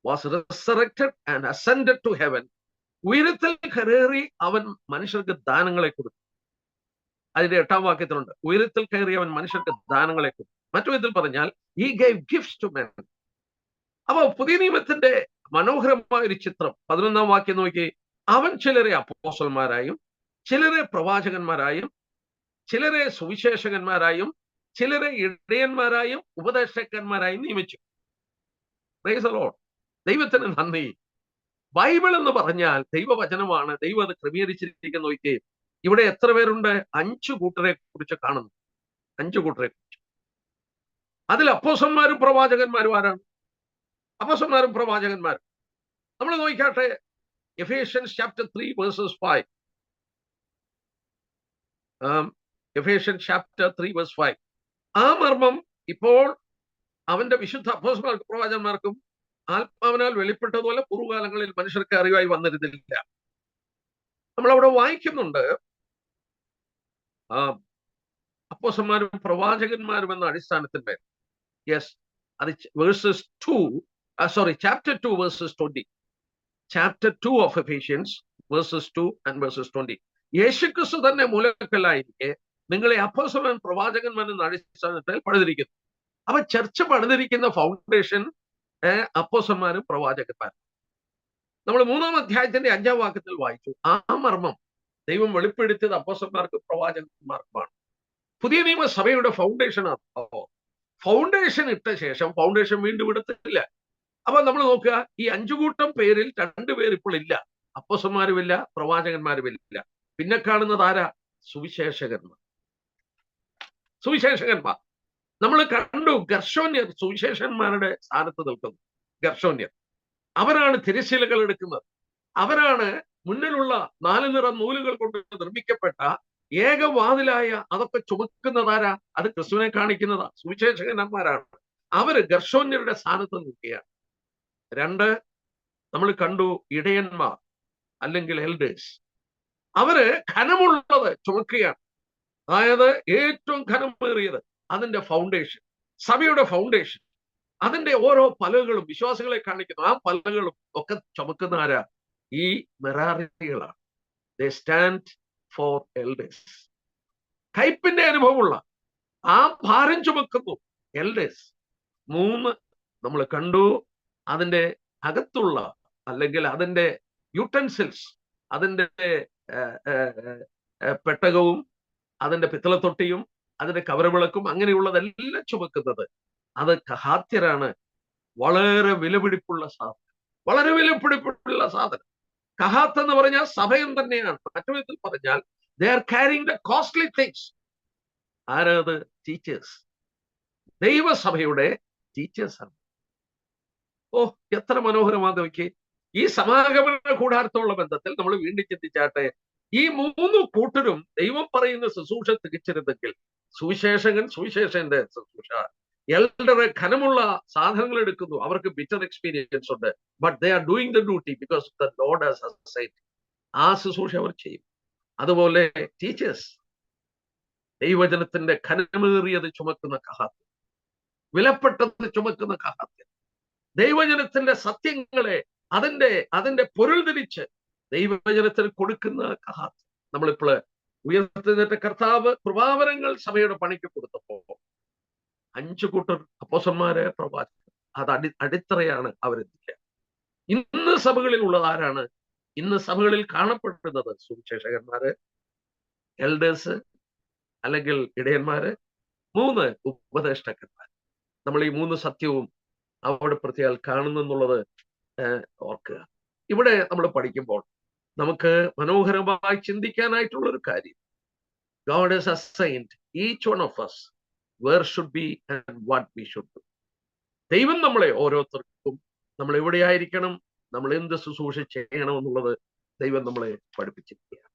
was resurrected and ascended to heaven. ഉയരത്തിൽ കയറി അവൻ മനുഷ്യർക്ക് ദാനങ്ങളെ കൊടുത്തു. അതിന്റെ 8-ാം വാക്യത്തിലുണ്ട്, ഉയരത്തിൽ കയറി അവൻ മനുഷ്യർക്ക് ദാനങ്ങളെ കൊടുത്തു. മറ്റു വിധത്തിൽ പറഞ്ഞാൽ he gave gifts to men. അപ്പൊ പുതിയ നിയമത്തിന്റെ മനോഹരമായ ഒരു ചിത്രം 11-ാം വാക്യം നോക്കി. അവൻ ചിലരെ അപ്പോസ്തലന്മാരായും ചിലരെ പ്രവാചകന്മാരായും ചിലരെ സുവിശേഷകന്മാരായും ചിലരെ ഇടയന്മാരായും ഉപദേശകന്മാരായും നിയമിച്ചു. Praise the Lord. ദൈവത്തിന് നന്ദി. ബൈബിൾ എന്ന് പറഞ്ഞാൽ ദൈവവചനമാണ്. ദൈവം അത് ക്രമീകരിച്ചിരിക്കുന്ന നോക്കിയേ. ഇവിടെ എത്ര പേരുണ്ട്? 5 കൂട്ടരെ കുറിച്ച് കാണുന്നു. 5 കൂട്ടരെ കുറിച്ച്. അതിൽ അപ്പോസ്തലന്മാരും പ്രവാചകന്മാരും ആരാണ്? അപ്പോസ്തലന്മാരും പ്രവാചകന്മാരും. നമ്മൾ നോക്കിക്കാട്ടെ, Ephesians chapter 3 verses 5. Ephesians chapter 3 verse 5. ആ മർമ്മം ഇപ്പോൾ അവന്റെ വിശുദ്ധ അപ്പോസ്തലന്മാർക്കും പ്രവാചകന്മാർക്കും ആത്മാവിനാൽ വെളിപ്പെട്ടതുപോലെ പൂർവ്വകാലങ്ങളിൽ മനുഷ്യർക്ക് അറിവായി വന്നിരുന്നില്ല. നമ്മളവിടെ വായിക്കുന്നുണ്ട്, അപ്പോസ്തലന്മാരും പ്രവാചകന്മാരും എന്ന അടിസ്ഥാനത്തിന്മേൽ. യെസ്, അത് versus 2, chapter 2 versus 20. Chapter 2 of Ephesians versus 2 and versus 20. യേശുക്രിസ്തു തന്നെ മൂലക്കല്ലായിരിക്കെ നിങ്ങളെ അപ്പോസ്തലൻ പ്രവാചകന്മാർ എന്ന അടിസ്ഥാനത്തിൽ പണിതിരിക്കുന്നു. അപ്പൊ ചർച്ച പണിതിരിക്കുന്ന ഫൗണ്ടേഷൻ അപ്പോസ്തലന്മാരും പ്രവാചകന്മാരും. നമ്മൾ 3-ാം അധ്യായത്തിന്റെ 5-ാം വാക്യത്തിൽ വായിച്ചു, ആ മർമ്മം ദൈവം വെളിപ്പെടുത്തിയത് അപ്പോസ്തലന്മാർക്കും പ്രവാചകന്മാർക്കുമാണ്. പുതിയ നിയമസഭയുടെ ഫൗണ്ടേഷൻ ആണ്. ഫൗണ്ടേഷൻ ഇട്ട ശേഷം ഫൗണ്ടേഷൻ വീണ്ടും ഇടത്തില്ല. അപ്പൊ നമ്മൾ നോക്കുക, ഈ 5 കൂട്ടം പേരിൽ 2 പേർ ഇപ്പോൾ ഇല്ല. അപ്പോസ്തലന്മാരുമില്ല, പ്രവാചകന്മാരുമില്ല. പിന്നെ കാണുന്നത് ആരാ? സുവിശേഷകന്മാർ. സുവിശേഷകന്മാർ നമ്മൾ കണ്ടു. ഗർശോന്യർ സുവിശേഷന്മാരുടെ സ്ഥാനത്ത് നിൽക്കുന്നു. ഗർശോന്യർ അവരാണ് തിരശ്ശീലകൾ എടുക്കുന്നത്. അവരാണ് മുന്നിലുള്ള 4 നിറം നൂലുകൾ കൊണ്ട് നിർമ്മിക്കപ്പെട്ട ഏകവാതിലായ അതൊക്കെ ചുമക്കുന്നതാരാ? അത് ക്രിസ്തുവിനെ കാണിക്കുന്നതാ. സുവിശേഷകന്മാരാണ്. അവര് ഗർശോന്യരുടെ സ്ഥാനത്ത് നിൽക്കുകയാണ്. 2 നമ്മൾ കണ്ടു, ഇടയന്മാർ അല്ലെങ്കിൽ എൽഡേഴ്സ്. അവര് ഘനമുള്ളത് ചുമക്കുകയാണ്. അതായത് ഏറ്റവും ഘനമേറിയത്, അതിന്റെ ഫൗണ്ടേഷൻ, സഭയുടെ ഫൗണ്ടേഷൻ, അതിന്റെ ഓരോ പലകളും വിശ്വാസികളെ കാണിക്കുന്നു. ആ പലകളും ഒക്കെ ചുമക്കുന്ന ആരാ? ഈ മെറാറികളാണ്. They stand for elders. കയ്പിന്റെ അനുഭവമുള്ള ആ ഭാരം ചുമക്കുന്നു എൽഡേഴ്സ്. 3 നമ്മൾ കണ്ടു, അതിന്റെ അകത്തുള്ള അല്ലെങ്കിൽ അതിന്റെ യൂട്ടൻസിൽസ്, അതിന്റെ പെട്ടകവും അതിന്റെ പിത്തളത്തൊട്ടിയും അതിന്റെ കവരവിളക്കും അങ്ങനെയുള്ളതെല്ലാം ചുമക്കുന്നത് അത് കഹാത്യരാണ്. വളരെ വിലപിടിപ്പുള്ള സാധനം, വളരെ വിലപിടിപ്പുള്ള സാധനം. കഹാത്ത് എന്ന് പറഞ്ഞാൽ സഭയം തന്നെയാണ്. മറ്റു വിധത്തിൽ പറഞ്ഞാൽ they are carrying the costly things. ആരത്? ടീച്ചേഴ്സ്. ദൈവസഭയുടെ ടീച്ചേഴ്സ് ആണ്. ഓ, എത്ര മനോഹരമാണ് നോക്കി. ഈ സമാഗമന കൂടാരത്തോടുള്ള ബന്ധത്തിൽ നമ്മൾ വീണ്ടും ചിന്തിച്ചാട്ടെ. ഈ 3 കൂട്ടരും ദൈവം പറയുന്ന ശുശ്രൂഷ തികച്ചിരുന്നെങ്കിൽ, സുവിശേഷകൻ സുവിശേഷന്റെ ശുശ്രൂഷ, എൽഡർ ഘനമുള്ള സാധനങ്ങൾ എടുക്കുന്നു, അവർക്ക് ബിറ്റർ എക്സ്പീരിയൻസ് ഉണ്ട്, but they are doing the duty because the Lord has assigned. ആ ശുശ്രൂഷ അവർ ചെയ്യും. അതുപോലെ ടീച്ചേഴ്സ്, ദൈവജനത്തിന്റെ ഘനമേറിയത് ചുമക്കുന്ന കഹാത്യം, വിലപ്പെട്ടത് ചുമക്കുന്ന കഹാത്യം, ദൈവജനത്തിന്റെ സത്യങ്ങളെ അതിന്റെ പൊരുൾ തിരിച്ച് ദൈവജനത്തിന് കൊടുക്കുന്ന കഹാത്യം. നമ്മളിപ്പോൾ ഉയർത്തുന്നേറ്റ കർത്താവ് കൃപാവരങ്ങൾ സഭയുടെ പണിക്ക് കൊടുത്തപ്പോ 5 കൂട്ടർ അപ്പോസ്തലന്മാരെ, പ്രവാചകർ, അത് അടിത്തറയാണ് അവരെത്തിക്കുക. ഇന്ന് സഭകളിൽ ഉള്ളത് ആരാണ്? ഇന്ന് സഭകളിൽ കാണപ്പെടുന്നത് സുവിശേഷകന്മാര്, എൽഡേഴ്സ് അല്ലെങ്കിൽ ഇടയന്മാര്, 3 ഉപദേഷ്ടാക്കന്മാർ. നമ്മൾ ഈ 3 സത്യവും അവിടെ പ്രത്യേകം കാണുന്നെന്നുള്ളത് ഓർക്കുക. ഇവിടെ നമ്മൾ പഠിക്കുമ്പോൾ നമുക്ക് മനോഹരമായി ചിന്തിക്കാനായിട്ടുള്ള ഒരു കാര്യം, God has assigned each one of us where should be and what we should do. ദൈവം നമ്മളെ ഓരോരുത്തർക്കും നമ്മൾ എവിടെയായിരിക്കണം, നമ്മൾ എന്ത് ശുശ്രൂഷ ചെയ്യണം എന്നുള്ളത് ദൈവം നമ്മളെ പഠിപ്പിച്ചിരിക്കുകയാണ്.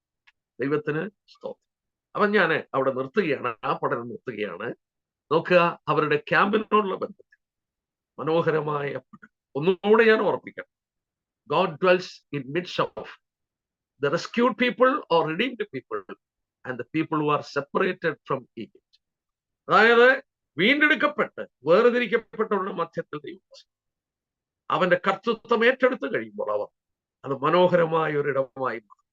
ദൈവത്തിന് സ്തോത്രം. അപ്പൊ ഞാൻ അവിടെ നിർത്തുകയാണ്, ആ പഠനം നിർത്തുകയാണ്. നോക്കുക, അവരുടെ ക്യാമ്പിനോടുള്ള ബന്ധത്തിൽ മനോഹരമായ പഠനം. ഒന്നുകൂടെ ഞാൻ ഓർപ്പിക്കണം, God dwells in midst of the rescued people or redeemed people and the people who are separated from Egypt. അതായത് വീണ്ടെടുക്കപ്പെട്ട് വേർതിരിക്കപ്പെട്ടവരുടെ മധ്യത്തിൽ ദൈവം അവന്റെ കർത്തൃത്വം ഏറ്റെടുത്ത് കഴിയുമ്പോൾ അവർ അത് മനോഹരമായ ഒരിടമായി മാറും.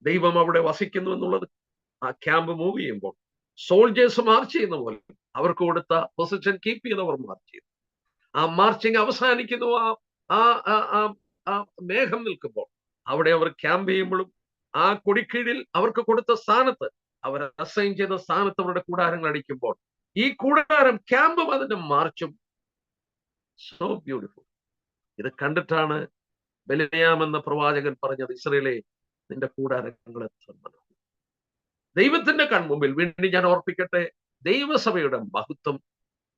ദൈവം അവിടെ വസിക്കുന്നു എന്നുള്ളത് ആ ക്യാമ്പ് മൂവ് ചെയ്യുമ്പോൾ സോൾജേഴ്സ് മാർച്ച് ചെയ്യുന്ന പോലെ അവർക്ക് കൊടുത്ത പൊസിഷൻ കീപ്പ് ചെയ്തവർ മാർച്ച് ചെയ്തു. ആ മാർച്ചിങ് അവസാനിക്കുന്നു. ആ മേഘം നിൽക്കുമ്പോൾ അവിടെ അവർ ക്യാമ്പ് ചെയ്യുമ്പോഴും ആ കൊടിക്കീഴിൽ അവർക്ക് കൊടുത്ത സ്ഥാനത്ത്, അവർ അസൈൻ ചെയ്ത സ്ഥാനത്ത് അവരുടെ കൂടാരങ്ങൾ അടിക്കുമ്പോൾ ഈ കൂടാരം ക്യാമ്പും അതിന്റെ മാർച്ചും സോ ബ്യൂട്ടിഫുൾ. ഇത് കണ്ടിട്ടാണ് ബെലയാം എന്ന പ്രവാചകൻ പറഞ്ഞത്, ഇസ്രയേലേ, നിന്റെ കൂടാരങ്ങൾ എത്ര മനോഹരം. ദൈവത്തിന്റെ കൺമുമ്പിൽ വീണ്ടും ഞാൻ ഓർപ്പിക്കട്ടെ, ദൈവസഭയുടെ മഹത്വം,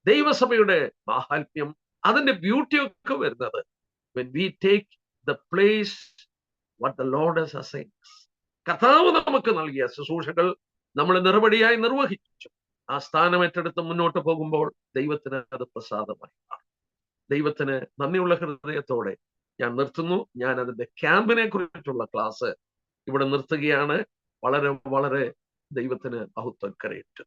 ദൈവസഭയുടെ മാഹാത്മ്യം, അതിന്റെ ബ്യൂട്ടിയൊക്കെ വരുന്നത് when we take the place what the Lord has assigned. കർത്താവ് നമുക്ക് നൽകിയ ശുശ്രൂഷകൾ നമ്മൾ നിറപടിയായി നിർവഹിച്ചു. ആ സ്ഥാനം ഏറ്റെടുത്ത് മുന്നോട്ട് പോകുമ്പോൾ ദൈവത്തിന് അത് പ്രസാദമായി മാറും. ദൈവത്തിന് നന്ദിയുള്ള ഹൃദയത്തോടെ ഞാൻ നിർത്തുന്നു. ഞാൻ അതിന്റെ ക്യാമ്പിനെ കുറിച്ചുള്ള ക്ലാസ് ഇവിടെ നിർത്തുകയാണ്. വളരെ വളരെ ദൈവത്തിന് മഹത്വം കരയിട്ടു.